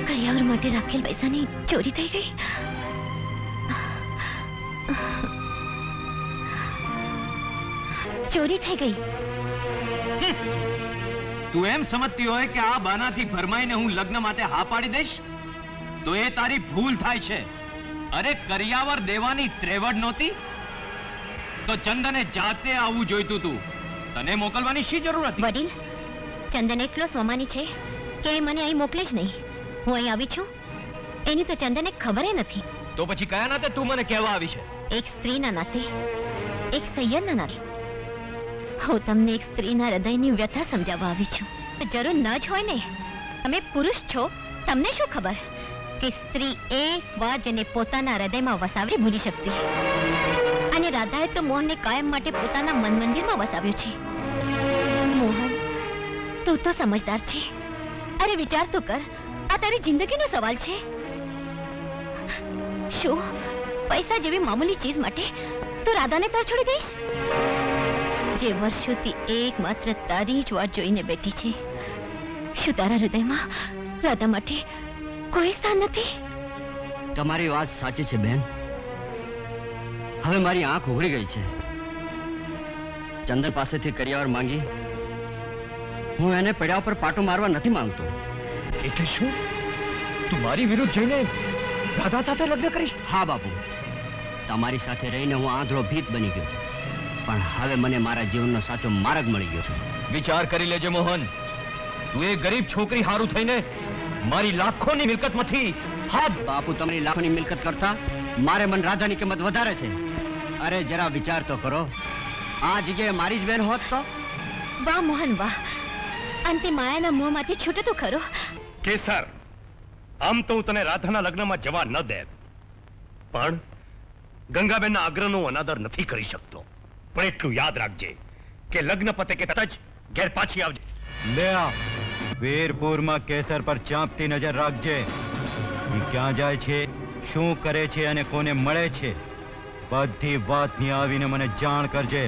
[SPEAKER 4] કરિયાવર માટે રાખેલ પૈસાની ચોરી થઈ ગઈ. ચોરી થઈ ગઈ.
[SPEAKER 11] તું એમ સમજતી હોય કે આ બાનાથી ફરમાઈને હું લગ્ન માટે હા પાડી દઈશ તો એ તારી ભૂલ થાય છે. અરે કરિયાવર દેવાની ત્રેવડ નહોતી તો ચંદને જાતે આવવું જોઈતું તું. તને મોકલવાની શી જરૂર હતી?
[SPEAKER 4] વડીલ, ચંદન એટલો સ્વમાની છે કે મને અહીં મોકલે જ નહીં. હું અહીં આવી છું એની તો ચંદનને ખબર નથી.
[SPEAKER 11] તો પછી કયા નાતે તું મને કહેવા આવી છે?
[SPEAKER 4] એક સ્ત્રીના નાતે, એક સૈયદના નાતે હું તમને એક સ્ત્રીના હૃદયની વ્યથા સમજાવવા આવી છું. જરૂર ન જ હોય ને, તમે પુરુષ છો, તમને શું ખબર કે સ્ત્રી એ વાત જેને પોતાના હૃદયમાં વસાવી ભૂલી શકતી. અને રાધાએ તો મોહનને કાયમ માટે પોતાના મન મંદિરમાં વસાવ્યો છે. મોહન, તું તો સમજદાર છે. અરે વિચાર તો કર, આ તારી જિંદગીનો સવાલ છે. શું પૈસા જેવી મામૂલી ચીજ માટે તું રાધાને તર છોડી દઈશ? જે વર્ષોથી એકમાત્ર તારી જ વાત જોઈને બેઠી છે. શું તારા હૃદયમાં રાધા માટે કોઈ સ્થાન નથી?
[SPEAKER 3] તમારી વાત સાચી છે બેન. હવે મારી આંખ ઉઘડી ગઈ છે. ચંદન પાસેથી કરિયાવર માંગી હું એને પડ્યા ઉપર પાટો મારવા નથી માંગતો.
[SPEAKER 5] એટલે શું તું મારી વિરુદ્ધ જઈને રાધા સાથે લગ્ન કરીશ?
[SPEAKER 3] હા બાપુ, તમારી સાથે રહીને હું આંધળો ભીત બની ગયો છું, પણ હવે મને મારા જીવનનો સાચો માર્ગ મળી ગયો છે.
[SPEAKER 11] વિચાર કરી લેજે મોહન, તું એ ગરીબ છોકરી હારું થઈને મારી લાખોની મિલકતમાંથી
[SPEAKER 3] હા બાપુ, તમારી લાખોની મિલકત કરતા મારે મન રાધાની કિંમત વધારે છે. અરે જરા વિચાર તો કરો, આ જગ્યાએ મારી જ બેન હોત તો?
[SPEAKER 4] વાહ મોહન વાહ, અંતે માયાના મોહમાંથી છૂટે તો ખરો.
[SPEAKER 1] કેસર, આમ તો હું તને રાધાના લગ્નમાં જવા ન દે, પણ ગંગાબેનના આગ્રહનો અનાદર નથી કરી શકતો. પણ એટલું યાદ રાખજે કે લગ્ન પતે કે તરત જ ઘેર પાછી આવજે.
[SPEAKER 5] લે આ વીરપુરમાં કેસર પર ચાંપતી નજર રાખજે. એ ક્યાં જાય છે, શું કરે છે અને કોને મળે છે, બધી વાતની આવીને મને જાણ કરજે.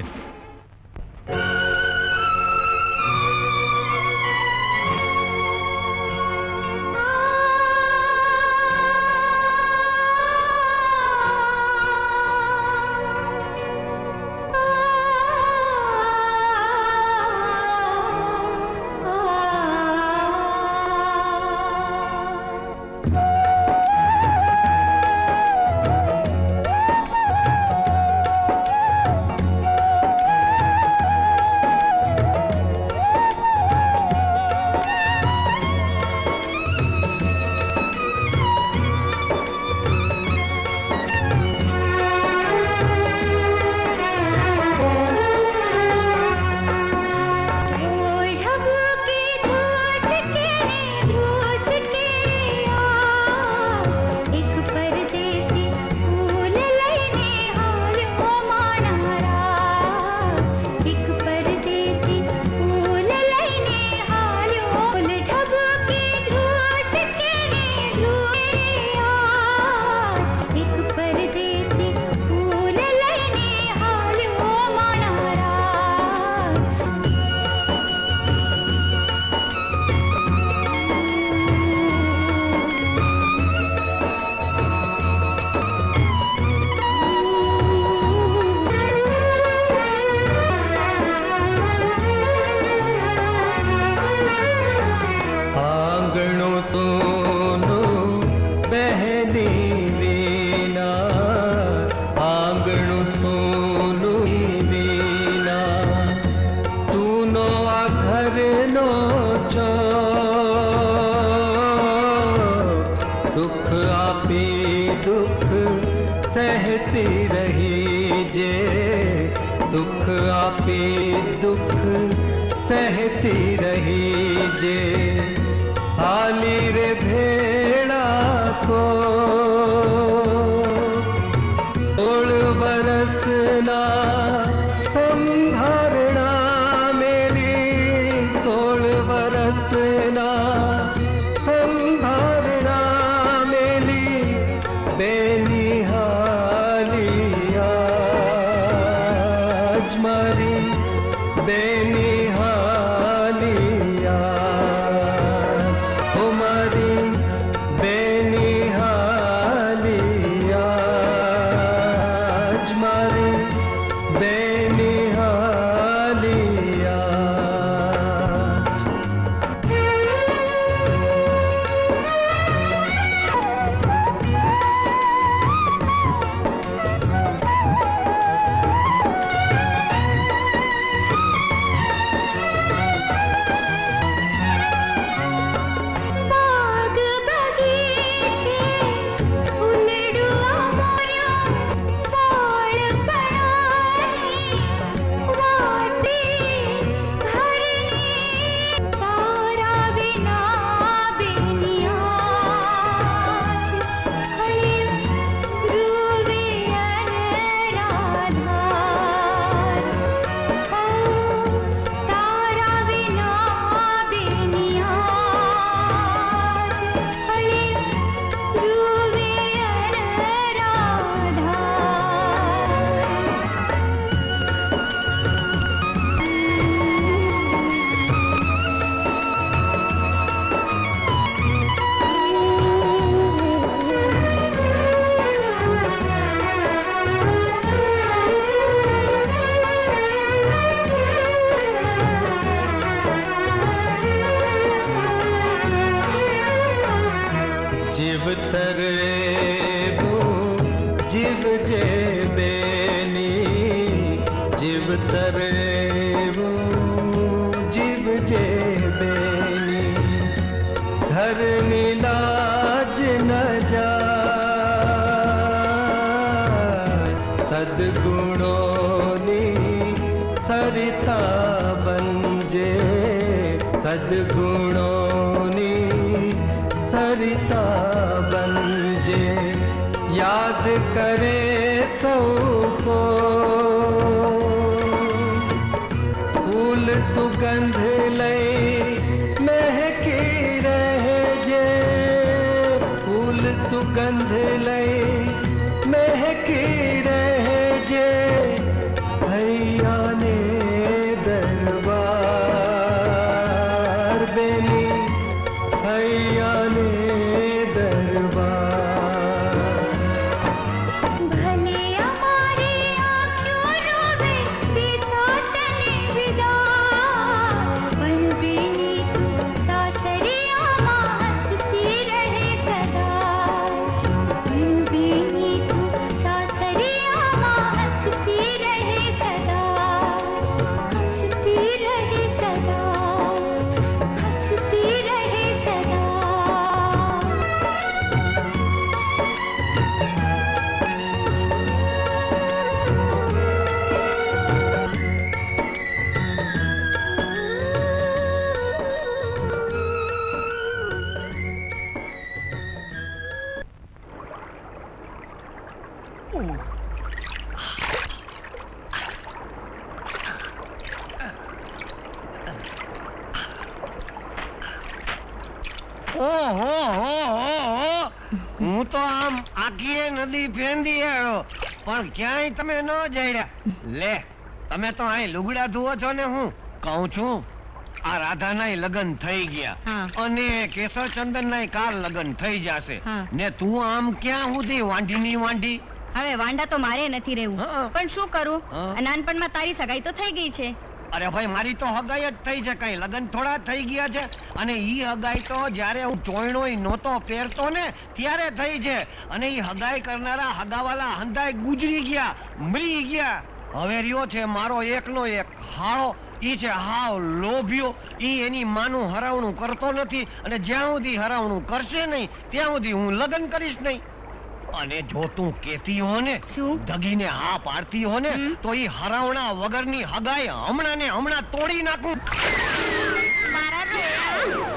[SPEAKER 10] बेनिहालिया જીવતર એવું જીવ જે બેની જીવતર એવું જીવ જે બેની ઘરની લાજ ન જાય સદગુણોની સરિતા બનજે સદગુણોની સરિતા બનજે યાદ કરે સૌ કો ફૂલ સુગંધ લઈ મહેકી રહેજે ફૂલ સુગંધ લઈ મહેકી રહેજે હૈયાને દરબાર બેની હૈયાને દરબાર
[SPEAKER 14] ભલે અમારી આંખો રોવે સીતા તને વિદા પણ બેની તું સાસરિયામાં હસતી રહે સદા પણ બેની તું સાસરિયામાં હસતી રહે સદા હસતી રહે સદા હસતી રહે સદા
[SPEAKER 8] હું તો આમ આખી નદી ફેંદી આવ્યો પણ ક્યાંય તમે ન જડ્યા લે તમે તો અહીં લુગડા ધુઓ છો ને હું કહું છું આ રાધાના લગ્ન થઈ ગયા અને કેશવચંદન ના કાલ લગ્ન થઈ જશે ને તું આમ ક્યાં સુધી વાંઢી ની વાંઢી
[SPEAKER 4] હવે વાંડા તો મારે નથી રહેવું પણ શું કરું નાનપણમાં તારી સગાઈ તો થઈ ગઈ છે
[SPEAKER 8] અરે ભાઈ મારી તો હગાઈ જ થઈ છે કઈ લગ્ન થોડા થઈ ગયા છે અને ઈ હગાઈ તો જ્યારે હું ચોયણો નહોતો પહેરતો ને ત્યારે થઈ છે અને ઈ હગાઈ કરનારા હગાવાલા હંધાઈ ગુજરી ગયા મરી ગયા હવે રહ્યો છે મારો એકનો એક હાળો ઈ છે હાવ લોભ્યો ઈ એની માનું હરાવણું કરતો નથી અને જ્યાં સુધી હરાવણું કરશે નહીં ત્યાં સુધી હું લગ્ન કરીશ નહીં અને જો તું કેતી હો ને દગીને હા પાડતી હો ને તો ઈ હરાવણા વગરની હગાઈ હમણાં ને હમણાં તોડી નાખું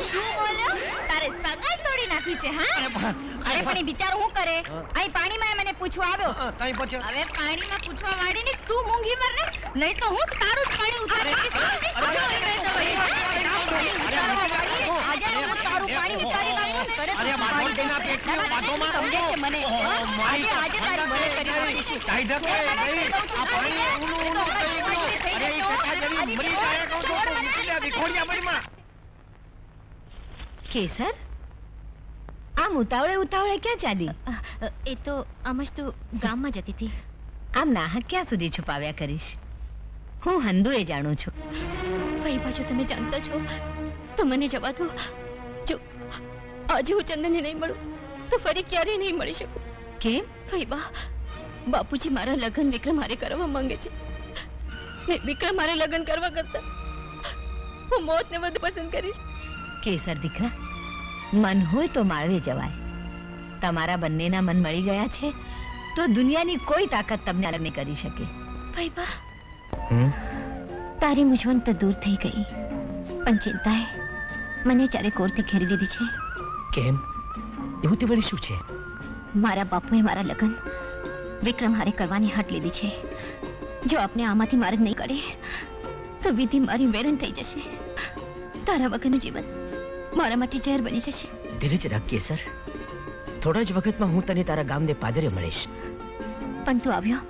[SPEAKER 4] શું બોલ્યો તારે સગાઈ તોડી નાખી છે હા અરે પણ વિચાર હું કરે અહીં પાણીમાં મને પૂછવા આવ્યો
[SPEAKER 8] કઈ પૂછ્યો
[SPEAKER 4] હવે પાણીમાં પૂછવા વાળીને તું મૂંગી મર ને નહીં તો હું તારું જ પાણી ઉતારી
[SPEAKER 9] કેસર આમ ઉતાવળે ઉતાવળે ક્યાં ચાલી
[SPEAKER 4] એ તો આમ જ તું ગામમાં જતી હતી
[SPEAKER 9] આમ નાહક ક્યાં સુધી છુપાવ્યા કરીશ હું હંદુએ જાણું છું
[SPEAKER 12] ભાઈ બાજુ તમે જાણતા છો તો મને જવા દો જો આજે હું ચંદનને નહીં મળું તો ફરી ક્યારેય નહીં મળી શકું
[SPEAKER 9] કેમ
[SPEAKER 12] ભાઈ બા બાપુજી મારા લગ્ન વિક્રમ હારે કરવા માંગે છે ને વિક્રમ હારે લગ્ન કરવા કરતા હું મોતને વધુ પસંદ કરીશ
[SPEAKER 9] કેસર દીકરા મન હોય તો માળવે જવાય તમારા બંનેના મન મળી ગયા છે તો દુનિયાની કોઈ તાકાત તમને અલગ નહીં કરી શકે
[SPEAKER 12] ભાઈ બા તારી મૂંઝવણ તો દૂર થઈ ગઈ પણ ચિંતાએ મને ચારે કોરથી ઘેરી લીધી છે
[SPEAKER 6] કેમ એવું તે વળી શું છે
[SPEAKER 12] મારા બાપુએ મારા લગ્ન વિક્રમ હારે કરવાની હટ લીધી છે જો આપને આમાંથી માર્ગ નહીં કાઢે તો વિધિ મારી વેરણ થઈ જશે તારા વગરનું જીવન મારા માટે ઝેર બની જશે
[SPEAKER 6] ધીરજ રાખ કેસર થોડા જ વખતમાં હું તને તારા ગામને પાદરે મળીશ
[SPEAKER 12] પણ તું આવ્યો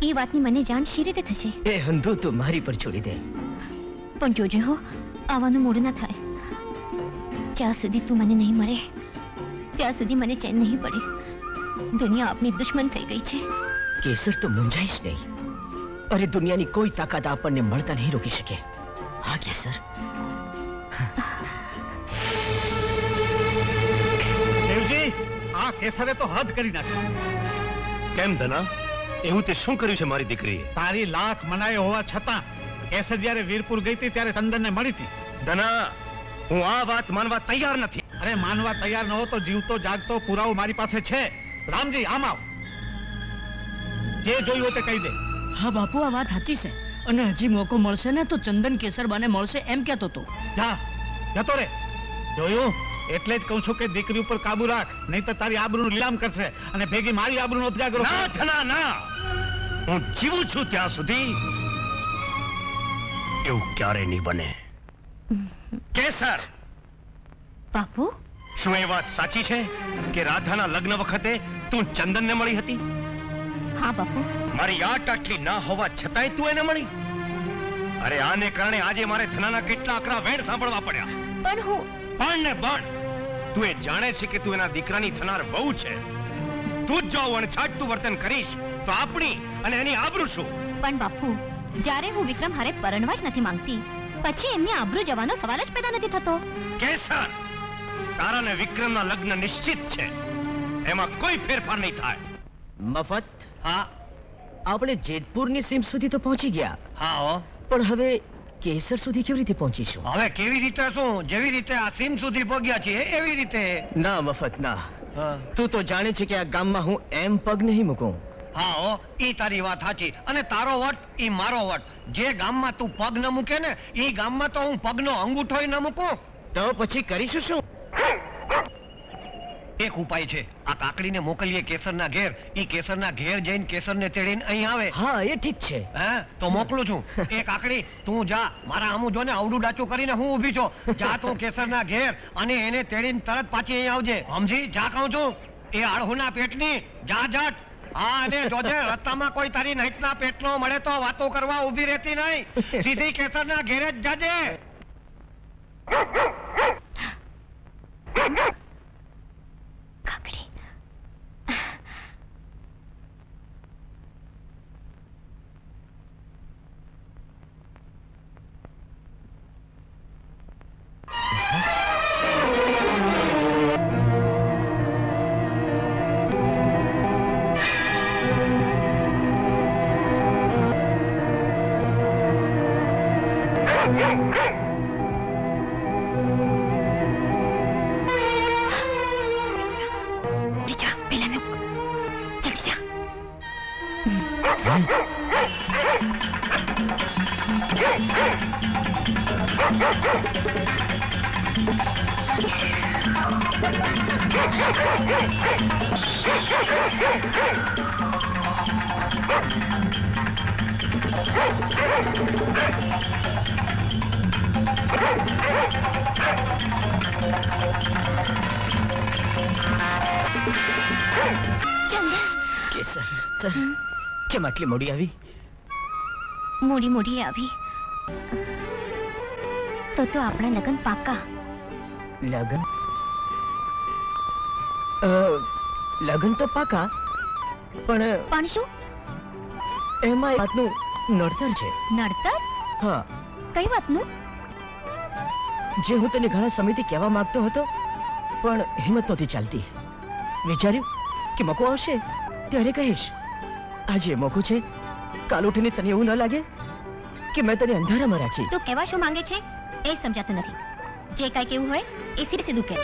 [SPEAKER 12] એ વાતની મને જાણ શી રીતે થશે
[SPEAKER 6] એ હંધો તું મારી પર છોડી દે
[SPEAKER 12] પણ જોજે હો આવવાનું મૂડ ના થાય જ્યાં સુધી તું મને નહીં મળે ત્યાં સુધી મને ચેન નહીં પડે દુનિયા આપની દુશ્મન થઈ ગઈ છે
[SPEAKER 6] કેસર તો મૂંઝાઈશ નહીં અરે દુનિયાની કોઈ તાકાત આપણને મળતા નહીં રોકી શકે હા કેસર
[SPEAKER 2] દેવજી કેસરે તો હદ કરી નાખી.
[SPEAKER 1] કેમ ધના? એવું તે શું કર્યું છે મારી દીકરીએ?
[SPEAKER 2] તારી લાખ મનાઈ હોવા છતાં કેસર જ્યારે વીરપુર ગઈ હતી ત્યારે ચંદનને મળી હતી.
[SPEAKER 1] ધના, હું આ વાત માનવા તૈયાર નથી.
[SPEAKER 2] અરે માનવા તૈયાર ન હો તો જીવતો જાગતો પુરાવો મારી પાસે છે. રામજી આમ આવ, જે જોયું હોય તે કહી દે.
[SPEAKER 6] હા બાપુ, આ વાત સાચી છે અને હજી મોકો મળશે ને તો ચંદન કેસરબાને મળશે એમ કહેતો હતો.
[SPEAKER 2] જા, જતો રે. જોયું? એટલે જ કહું છું કે દીકરી ઉપર કાબુ રાખ, નહીં તો તારી આબરૂનું લીલામ કરશે અને ભેગી મારી આબરૂનો ઉજાગરો.
[SPEAKER 1] ના ધના ના, હું જીવું છું ત્યાં સુધી એવું ક્યારે નહીં બને. કેસર,
[SPEAKER 12] બાપુ,
[SPEAKER 1] શું એ વાત સાચી છે કે રાધાના લગ્ન વખતે તું ચંદનને મળી હતી?
[SPEAKER 12] હા બાપુ.
[SPEAKER 1] મારી આટ આટલી ના હોવા છતાંય તું એને મળી? અરે આને કારણે આજે મારે ધનાના કેટલા આકરા વેણ સાંભળવા પડ્યા.
[SPEAKER 12] પણ હું
[SPEAKER 1] પણ ને પણ તું એ જાણે છે કે તું એના દીકરાની થનાર વહુ છે. તું જ જો અણછાટતું વર્તન કરીશ તો આપણી અને એની આબરૂ શું?
[SPEAKER 12] પણ બાપુ, જ્યારે હું વિક્રમ હારે પરણવા જ નથી માંગતી, પછી એમની આબરૂ જવાનો સવાલ જ પેદા નથી થતો.
[SPEAKER 1] કેસર, તારા ને વિક્રમના લગ્ન નિશ્ચિત છે, એમાં કોઈ ફેરફાર નહીં થાય.
[SPEAKER 6] મફત,
[SPEAKER 8] હા
[SPEAKER 6] આપણે જેતપુરની સીમ સુધી તો પહોંચી ગયા.
[SPEAKER 8] હા હો.
[SPEAKER 6] પણ હવે કેસર સુધી કેવી રીતે પહોંચીશું?
[SPEAKER 8] હવે કેવી રીતે શું? જેવી રીતે આ સીમ સુધી પહોંચ્યા છીએ એવી રીતે.
[SPEAKER 6] ના મફત ના, તું તો જાણે છે કે આ ગામમાં હું એમ પગ નહીં મૂકું.
[SPEAKER 8] હા હો, ઈ તારી વાત સાચી. અને તારો વટ ઈ મારો વટ. જે ગામમાં તું પગ ન મૂકે ને ઈ ગામમાં તો હું પગનો અંગૂઠોય ન મૂકું.
[SPEAKER 6] તો પછી કરીશું શું?
[SPEAKER 8] એક ઉપાય છે, આ કાકડીને મોકલીએ કેસરના ઘેર. ઈ કેસરના ઘેર જઈને કેસરને તેડીને અહીં આવે.
[SPEAKER 6] હા એ ઠીક છે.
[SPEAKER 8] હે તો મોકલું છું. એ કાકડી તું જા, મારા આમું જો ને અવડું ડાચું કરીને હું ઊભી છું. જા તું કેસરના ઘેર અને એને તેડીને તરત પાછી અહીં આવજે. સમજી? જા કહું છું. એ આળહુના પેટની જા જટ. હા, અને જોજે રસ્તામાં કોઈ તારી નહિતના પેટનો મળે તો વાતો કરવા ઊભી રહેતી નહીં. સીધી કેસરના ઘેરે જ જાજે.
[SPEAKER 12] કાકડી,
[SPEAKER 6] કેમ આટલી મોડી આવી?
[SPEAKER 12] મોડી આવી તો આપણા લગન પાકા.
[SPEAKER 6] લગન? લગન તો પાકા,
[SPEAKER 12] પણ શું
[SPEAKER 6] એમાં વાતનું નડતર છે.
[SPEAKER 12] નડતર?
[SPEAKER 6] હા.
[SPEAKER 12] કઈ વાતનું?
[SPEAKER 6] જે હું તને ઘણા સમયથી કહેવા માંગતો હતો પણ હિંમત નહોતી ચાલતી. વિચાર્યું કે મોકો આવશે ત્યારે કહીશ. આજે મોકો છે. કાલ ઉઠીને તને એવું ન લાગે કે મેં તને અંધારામાં રાખી.
[SPEAKER 12] તું કહેવા શું માંગે છે એ સમજાતું નથી. જે કાંઈ કેવું હોય એ સીધું કહે.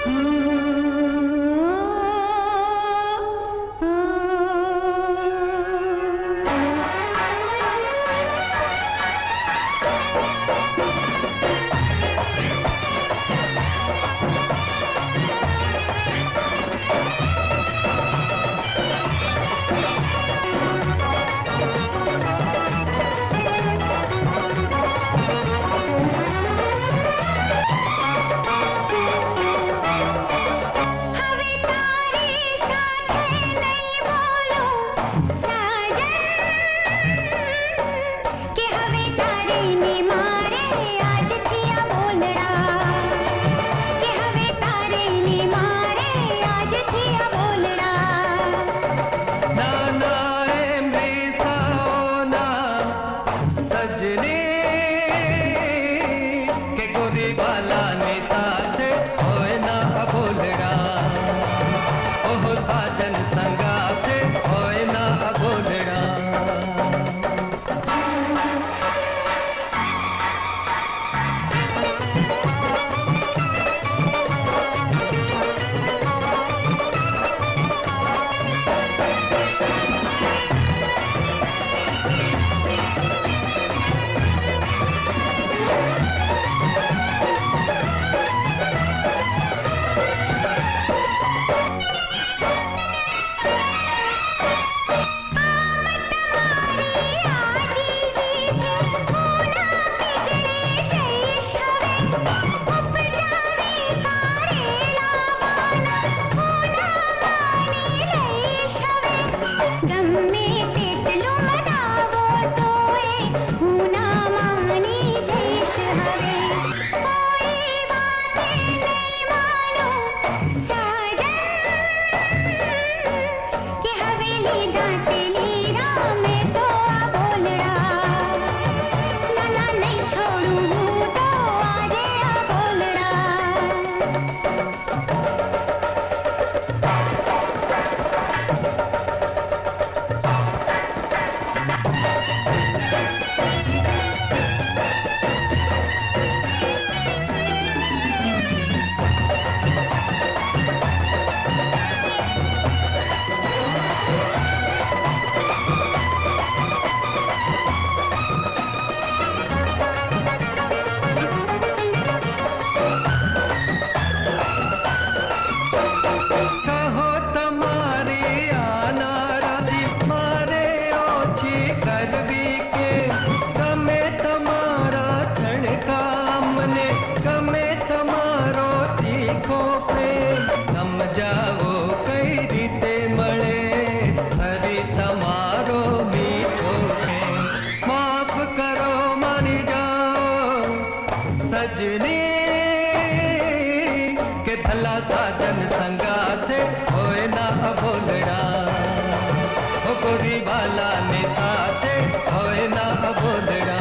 [SPEAKER 10] गोरी वाला ने साथे होए ना बोलड़ा।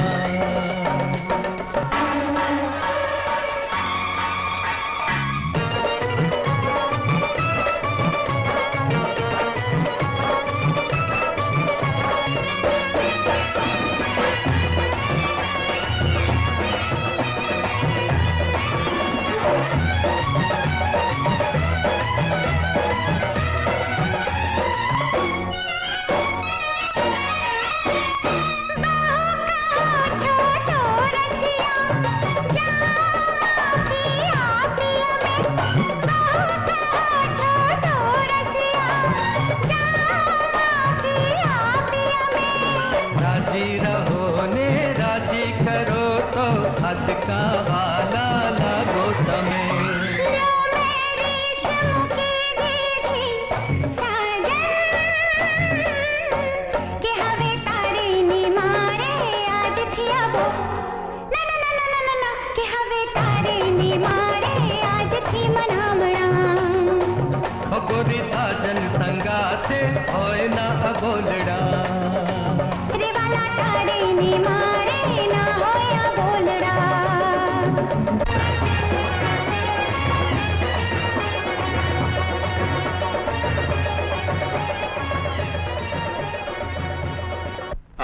[SPEAKER 10] का वाला लागो तमे
[SPEAKER 14] के हवे तारे नी मारे आज थिया बो ना ना ना ना ना ना के हवे तारे नी मारे आज थी मनामणा
[SPEAKER 10] ओ गोरी साजन संगाते होए ना बोलड़ा
[SPEAKER 14] रे वाला तारे नी मारे ना होया बोलड़ा।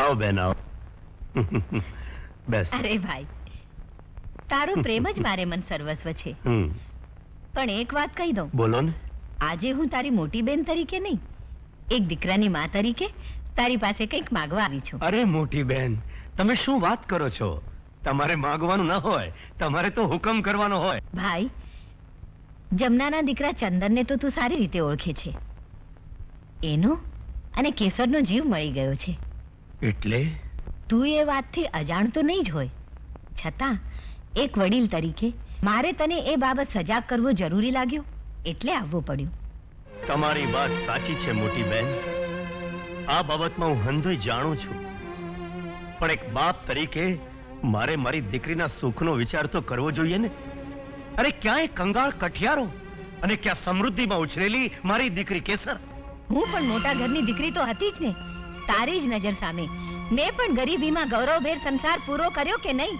[SPEAKER 1] आओ बहन आओ બેસ।
[SPEAKER 9] અરે ભાઈ, તારો પ્રેમ જ મારે મન સર્વસ્વ છે। પણ એક વાત કહી દઉં।
[SPEAKER 1] બોલો ને।
[SPEAKER 9] આજે હું તારી મોટી બેન તરીકે નહીં, એક દીકરાની માં તરીકે તારી પાસે કંઈક માંગવા આવી છું।
[SPEAKER 1] અરે મોટી બેન, તમે શું વાત કરો છો? તમારે માંગવાનું ન હોય, તમારે તો હુકમ કરવાનો હોય।
[SPEAKER 9] ભાઈ, જમનાના દીકરા ચંદનને તો તું સારી રીતે ઓળખે છે। એનો અને કેસરનો જીવ મળી ગયો છે।
[SPEAKER 1] એટલે
[SPEAKER 9] તું એ વાતથી અજાણતો નહીં જ હોય, છતાં એક વડીલ તરીકે મારે તને એ બાબત સજાગ કરવો જરૂરી લાગ્યો, એટલે આવવું પડ્યું।
[SPEAKER 1] તમારી વાત સાચી છે મોટી બેન, આ બાબતમાં હું હંધોય જાણું છું, પણ એક બાપ તરીકે મારે મારી દીકરીના સુખનો વિચાર તો કરવો જોઈએ ને। અરે ક્યાંય કંગાળ કઠિયારો અને ક્યાં સમૃદ્ધિમાં ઉછરેલી મારી દીકરી કેસર।
[SPEAKER 9] હું પણ મોટા ઘરની દીકરી તો હતી જ ને, તારી જ નજર સામે મેં પણ ગરીબીમાં ગૌરવભેર સંસાર પૂરો કર્યો કે નહીં?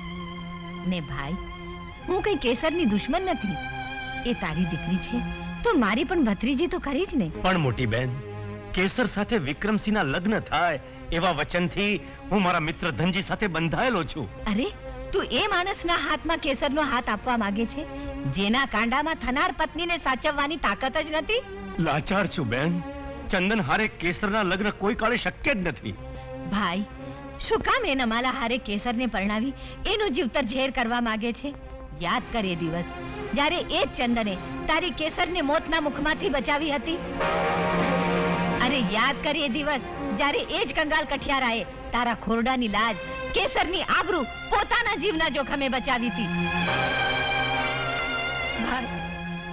[SPEAKER 9] ને ભાઈ, હું કઈ કેસરની દુશ્મન નથી, એ તારી દીકરી છે તો મારી પણ ભત્રીજી તો ખરી જ ને।
[SPEAKER 1] પણ મોટી બેન, કેસર સાથે વિક્રમસિંહના લગ્ન થાય એવા વચનથી હું મારા મિત્ર ધનજી સાથે બંધાયેલો છું।
[SPEAKER 9] અરે, તું એ માણસના હાથમાં કેસરનો હાથ આપવા માંગે છે જેના કાંડામાં થનાર પત્નીને સાચવવાની તાકાત જ નથી?
[SPEAKER 1] લાચાર છું બેન, ચંદન હારે કેસરના લગ્ન કોઈ કાળે શક્ય જ નથી।
[SPEAKER 9] ભાઈ, શું કામ એ નમાલા હારે કેસરને પરણાવી એનું જીવતર ઝેર કરવા માંગે છે? યાદ કર એ દિવસ જ્યારે એ જ ચંદને તારી કેસરને મોતના મુખમાંથી બચાવી હતી। અરે યાદ કર એ દિવસ જ્યારે એ જ કંગાલ કઠિયારાએ તારા ખોરડાની લાજ, કેસરની આબરૂ પોતાના જીવના જોખમે બચાવી હતી। ભાઈ,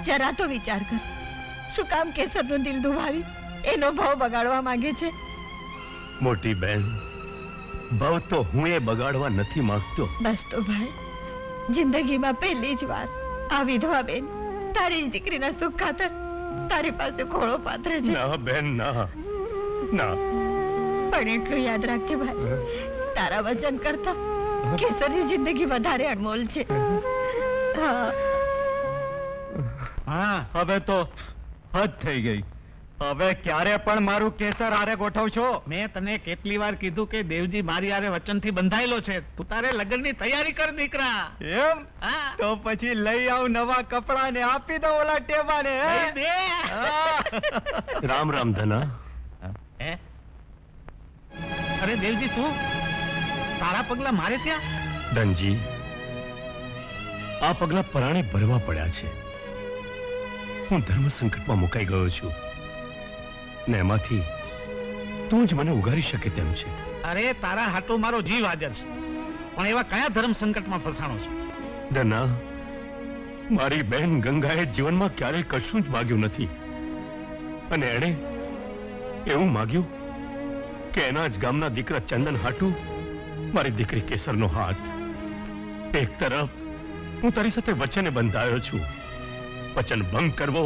[SPEAKER 9] જરા તો વિચાર કર, શું કામ કેસરનું દિલ દુભાવી એનો ભાવ બગાડવા માંગે છે?
[SPEAKER 1] મોટી બેન, ભાવ તો હું એ બગાડવા નથી માંગતો।
[SPEAKER 9] બસ તો ભાઈ, જિંદગીમાં પહેલી જ વાર આ વિધવા બેન તારી જ દીકરીના સુખ ખાતર તારી પાસે ખોળો પાથરે છે।
[SPEAKER 1] ના બેન, ના ના।
[SPEAKER 9] પણ એટલું યાદ રાખજે ભાઈ, તારા વચન કરતા કેસરની જિંદગી વધારે અનમોલ છે।
[SPEAKER 5] હા, હવે તો હદ થઈ ગઈ। હવે ક્યારે પણ મારું કેસર આરે ગોઠવશો?
[SPEAKER 2] મેં તને કેટલી વાર કીધું કે દેવજી મારી આરે વચનથી બંધાયેલો છે, તું તારે લગ્નની તૈયારી કર દીકરા।
[SPEAKER 5] એમ? તો પછી લઈ આવ નવા કપડા ને આપી દો ઓલા ટેબાને।
[SPEAKER 1] રામ રામ ધના।
[SPEAKER 2] અરે દેવજી, તું તારા પગલા મારે ત્યાં?
[SPEAKER 1] ધનજી, આ પગલા પરાણે ભરવા પડ્યા છે। હું ધર્મ સંકટમાં મુકાઈ ગયો છું ને એમાંથી તું જ મને ઉગારી શકે તેમ છે।
[SPEAKER 2] અરે, તારા હાટો મારો જીવ હાજર છે, પણ એવા કયા ધર્મ સંકટમાં ફસાણો છે?
[SPEAKER 1] ધના, મારી બહેન ગંગાએ જીવનમાં ક્યારેય કશું જ માગ્યું નથી, અને એણે એવું માગ્યું કે એના જ ગામના દીકરા ચંદન હાટુ મારી દીકરી કેસરનો હાથ। એક તરફ હું તારી સાથે વચને બંધાયો છું, વચન ભંગ કરવો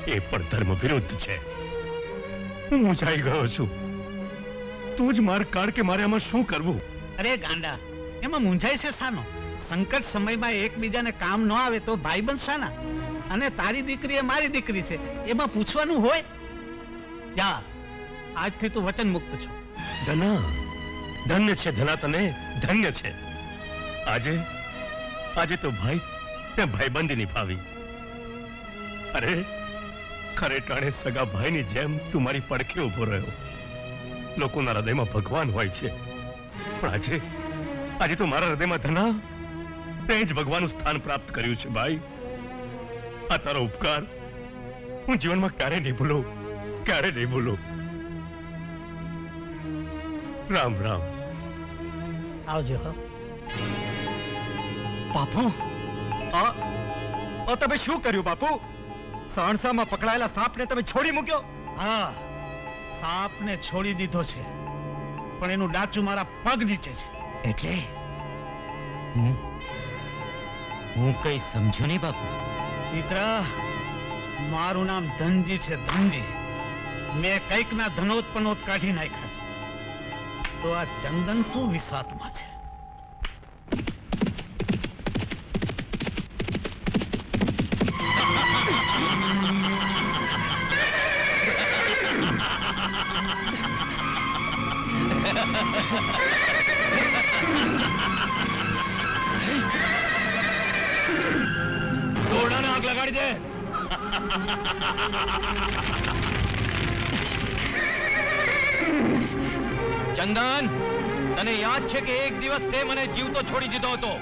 [SPEAKER 1] એ પણ ધર્મ વિરુદ્ધ છે। હું મૂંઝાઈ ગયો છું, તું જ માર્ગ કાઢ કે મારે આમાં શું કરવું?
[SPEAKER 2] અરે ગાંડા, એમાં મૂંઝાય છે સાનો? સંકટ સમયમાં એકબીજાને કામ ન આવે તો ભાઈ બંધ અને તારી દીકરી એ મારી દીકરી છે, એમાં પૂછવાનું હોય? જા, આજથી તું વચન મુક્ત છો.
[SPEAKER 1] ધના, ધન્ય છે ધના, તને ધન્ય છે. આજે તો ભાઈ તે ભાઈબંધી નિભાવી. અરે ખરે ટાણે સગા ભાઈની જેમ તું મારી પડખે ઉભો રહ્યો. લોકોના હૃદયમાં ભગવાન હોય છે, પણ આજે તો મારા હૃદયમાં ધના તે જ ભગવાનનું સ્થાન પ્રાપ્ત કર્યું છે. ભાઈ, આ તારો ઉપકાર હું જીવનમાં ક્યારે નહીં ભૂલું, ક્યારે નહીં ભૂલું. રામ રામ.
[SPEAKER 2] આવજો.
[SPEAKER 5] બાપુ, તમે શું કર્યું બાપુ? સણસામાં પકડાયેલા સાપને તમે છોડી મૂક્યો?
[SPEAKER 2] હા, સાપને છોડી દીધો છે, પણ એનું ડાચું મારા પગ નીચે છે.
[SPEAKER 5] એટલે હું કઈ સમજો નહીં બાપુ.
[SPEAKER 2] દીકરા, મારું નામ ધનજી છે, ધનજી. મેં કઈક ના ધનોત્પનોત કાઢી નાખ્યા છે. તો આ ચંદન શું વિસાતમાં છે?
[SPEAKER 11] દોરડાને આગ લગાડી દે. ચંદન, તને યાદ છે કે એક દિવસ તે મને જીવતો છોડી દીધો હતો,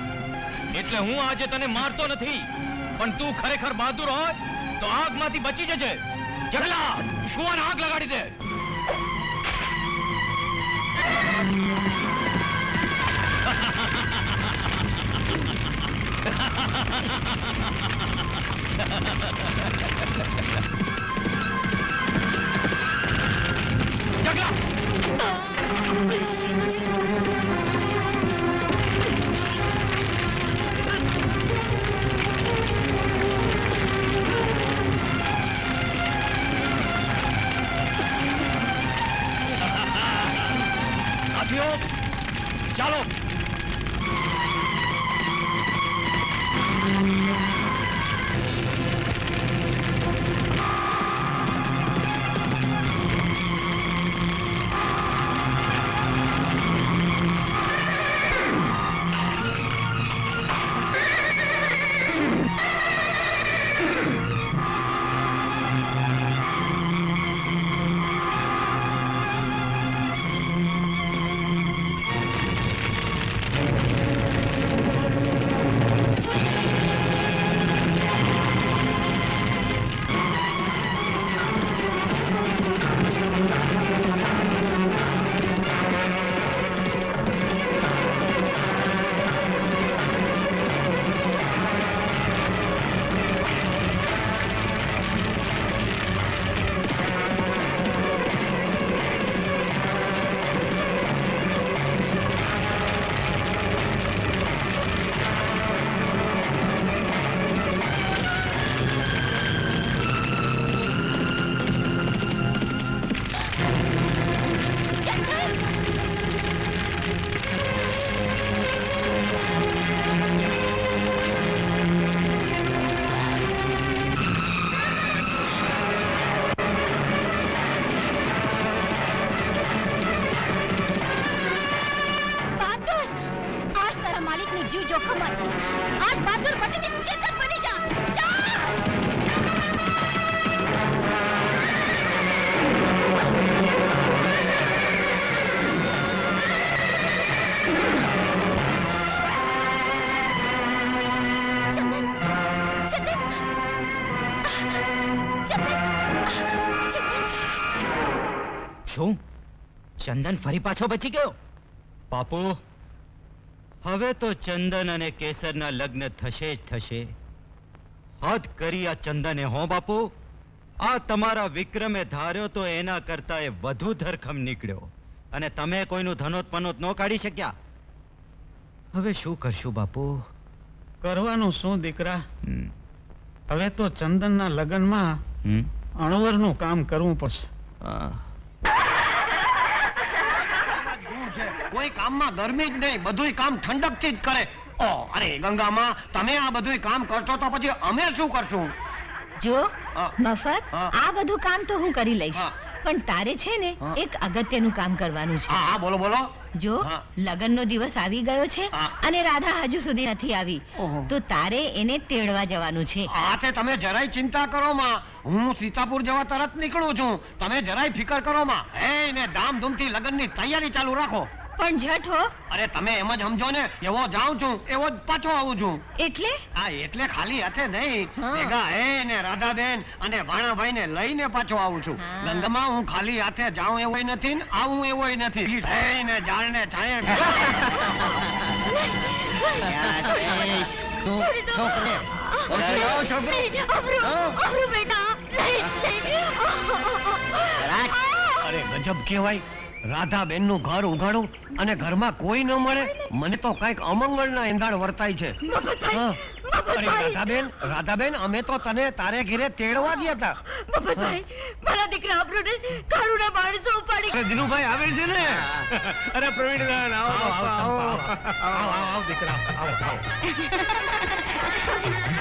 [SPEAKER 11] એટલે હું આજે તને મારતો નથી, પણ તું ખરેખર બહાદુર હોય તો આગમાંથી બચી જજે. જગલા, કુવાને આગ લગાડી દે. સાથીઓ, ચાલો.
[SPEAKER 5] શું ચંદન ફરી પાછો બચી ગયો? બાપુ, હવે તો ચંદન અને કેસરના લગ્ન થશે જ થશે. હદ કરી આ ચંદને. હો બાપુ, આ તમારા વિક્રમે ધાર્યો તો એના કરતા એ વધુ ધરખમ નીકળ્યો, અને તમે કોઈનું ધનોત્પનોત ન કાઢી શક્યા. હવે શું કરશું બાપુ?
[SPEAKER 2] કરવાનું શું દીકરા? હવે તો ચંદનના લગ્નમાં અણવરનું કામ કરવું પડશે.
[SPEAKER 8] કોઈ કામમાં ગરમી જ નહીં, બધુંય કામ ઠંડકથી જ કરે. ઓ અરે ગંગામાં, તમે આ બધુંય કામ કરશો તો પછી અમે શું કરશું?
[SPEAKER 9] જો મફત આ બધું કામ તો હું કરી લઈશ, પણ તારે છે ને એક અગત્યનું કામ કરવાનું છે.
[SPEAKER 8] હા બોલો બોલો.
[SPEAKER 9] જો લગનનો દિવસ આવી ગયો છે અને રાધા હજુ સુધી નથી આવી, તો તારે એને તેડવા જવાનું છે.
[SPEAKER 8] હા તે તમે જરાય ચિંતા કરો માં, હું સીતાપુર જવા તરત નીકળું છું. તમે જરાય ફિકર કરો માં. એને ધામધૂમથી લગનની તૈયારી ચાલુ રાખો.
[SPEAKER 9] પણ જટ હો.
[SPEAKER 8] અરે તમે એમ જ સમજો ને, એવો જાઉં છું એવો જ પાછો આવું છું.
[SPEAKER 9] એટલે?
[SPEAKER 8] હા એટલે ખાલી હાથે નહીં, ભેગા ને રાધાબેન અને ભાણાભાઈ ને લઈને પાછો આવું છું. ગંગામાં હું ખાલી હાથે જાઉં એવું નથી ને આવું એવું નથી. ને જાણને છાંયે અરે ગજબ કેવાય. રાધાબેન નું ઘર ઉઘાડું અને ઘરમાં કોઈ ન મળે, મને તો કઈક અમંગળ ના એંધાણ વર્તાય છે. અરે રાધાબેન અમે તો તને તારે ઘરે તેડવા ગયા હતા.
[SPEAKER 9] મારા દીકરા આપણને કાળુના માણસો ઉપાડી.
[SPEAKER 8] અરે દિનુભાઈ આવે છે ને. અરે પ્રવીણદાન આવો આવો દીકરા આવો આવો.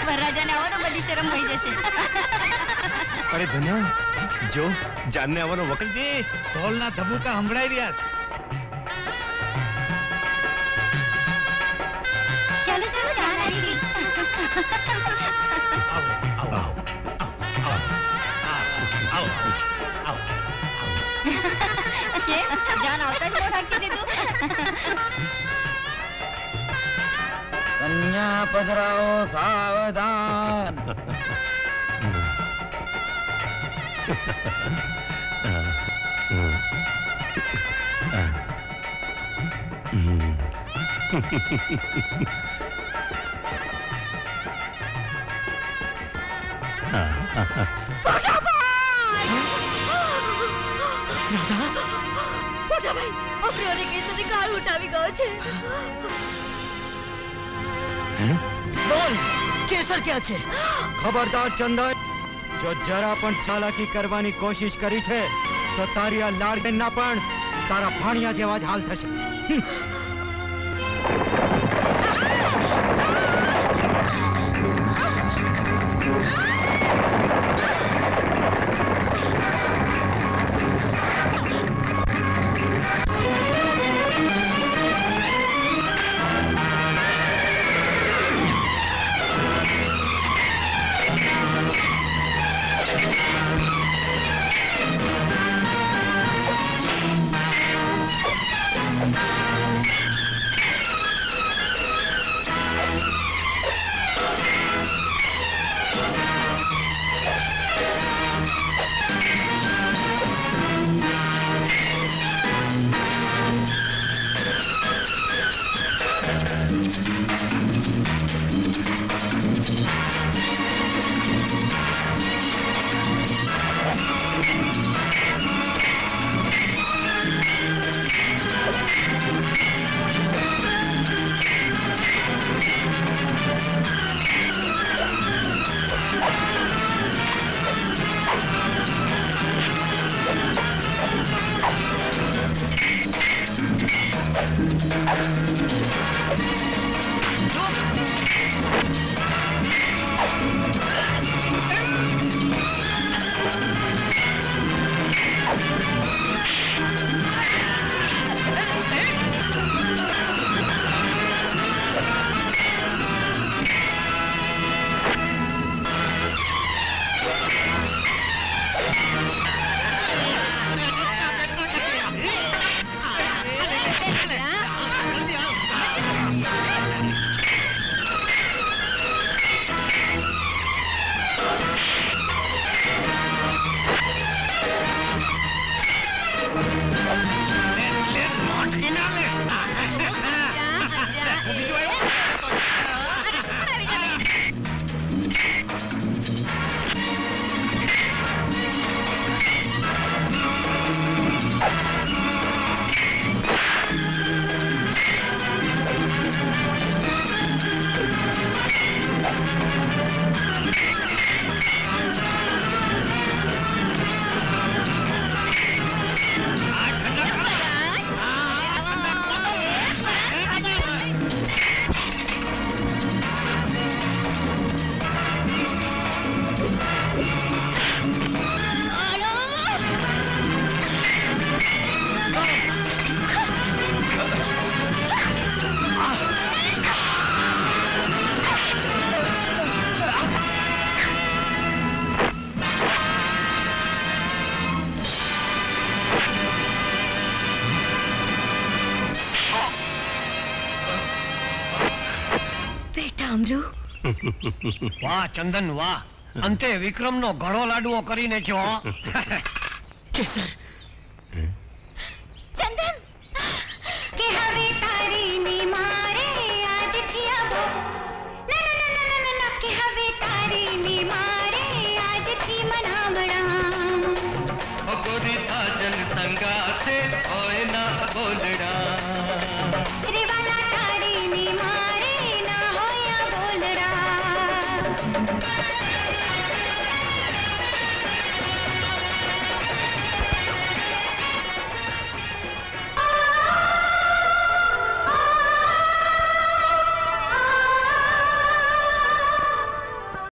[SPEAKER 4] વરરાજાને આવો તો બધી શરમ થઈ જશે.
[SPEAKER 1] અરે ધના, જો જાનને આવવાનો વખત છે.
[SPEAKER 2] ઢોલના ધબુકા સંભળાઈ રહ્યા છે.
[SPEAKER 4] ચાલો ચાલો જાન આવી ગઈ. કેમ જાન આવતા જ રાખી દીધું?
[SPEAKER 5] કન્યા પધરાવો સાવધાન.
[SPEAKER 6] બોલ કેસર ક્યાં છે?
[SPEAKER 5] ખબરદાર ચંદન, જો જરા પણ ચાલાકી કરવાની કોશિશ કરી છે તો તારી આ લાડબેન ના પણ તારા ભાણિયા જેવા જ હાલ થશે.
[SPEAKER 12] સાંભળ્યું?
[SPEAKER 8] વાહ ચંદન વાહ, અંતે વિક્રમનો ઘણો લાડવો કરી નાખ્યો.
[SPEAKER 6] કેસર
[SPEAKER 14] ચંદન કે હવે તારી ની મારે આજ થયા ના ના ના ના ના ના કે હવે તારી ની મારે આજ થી મનાવણા
[SPEAKER 10] ગોરી સાજન સંગા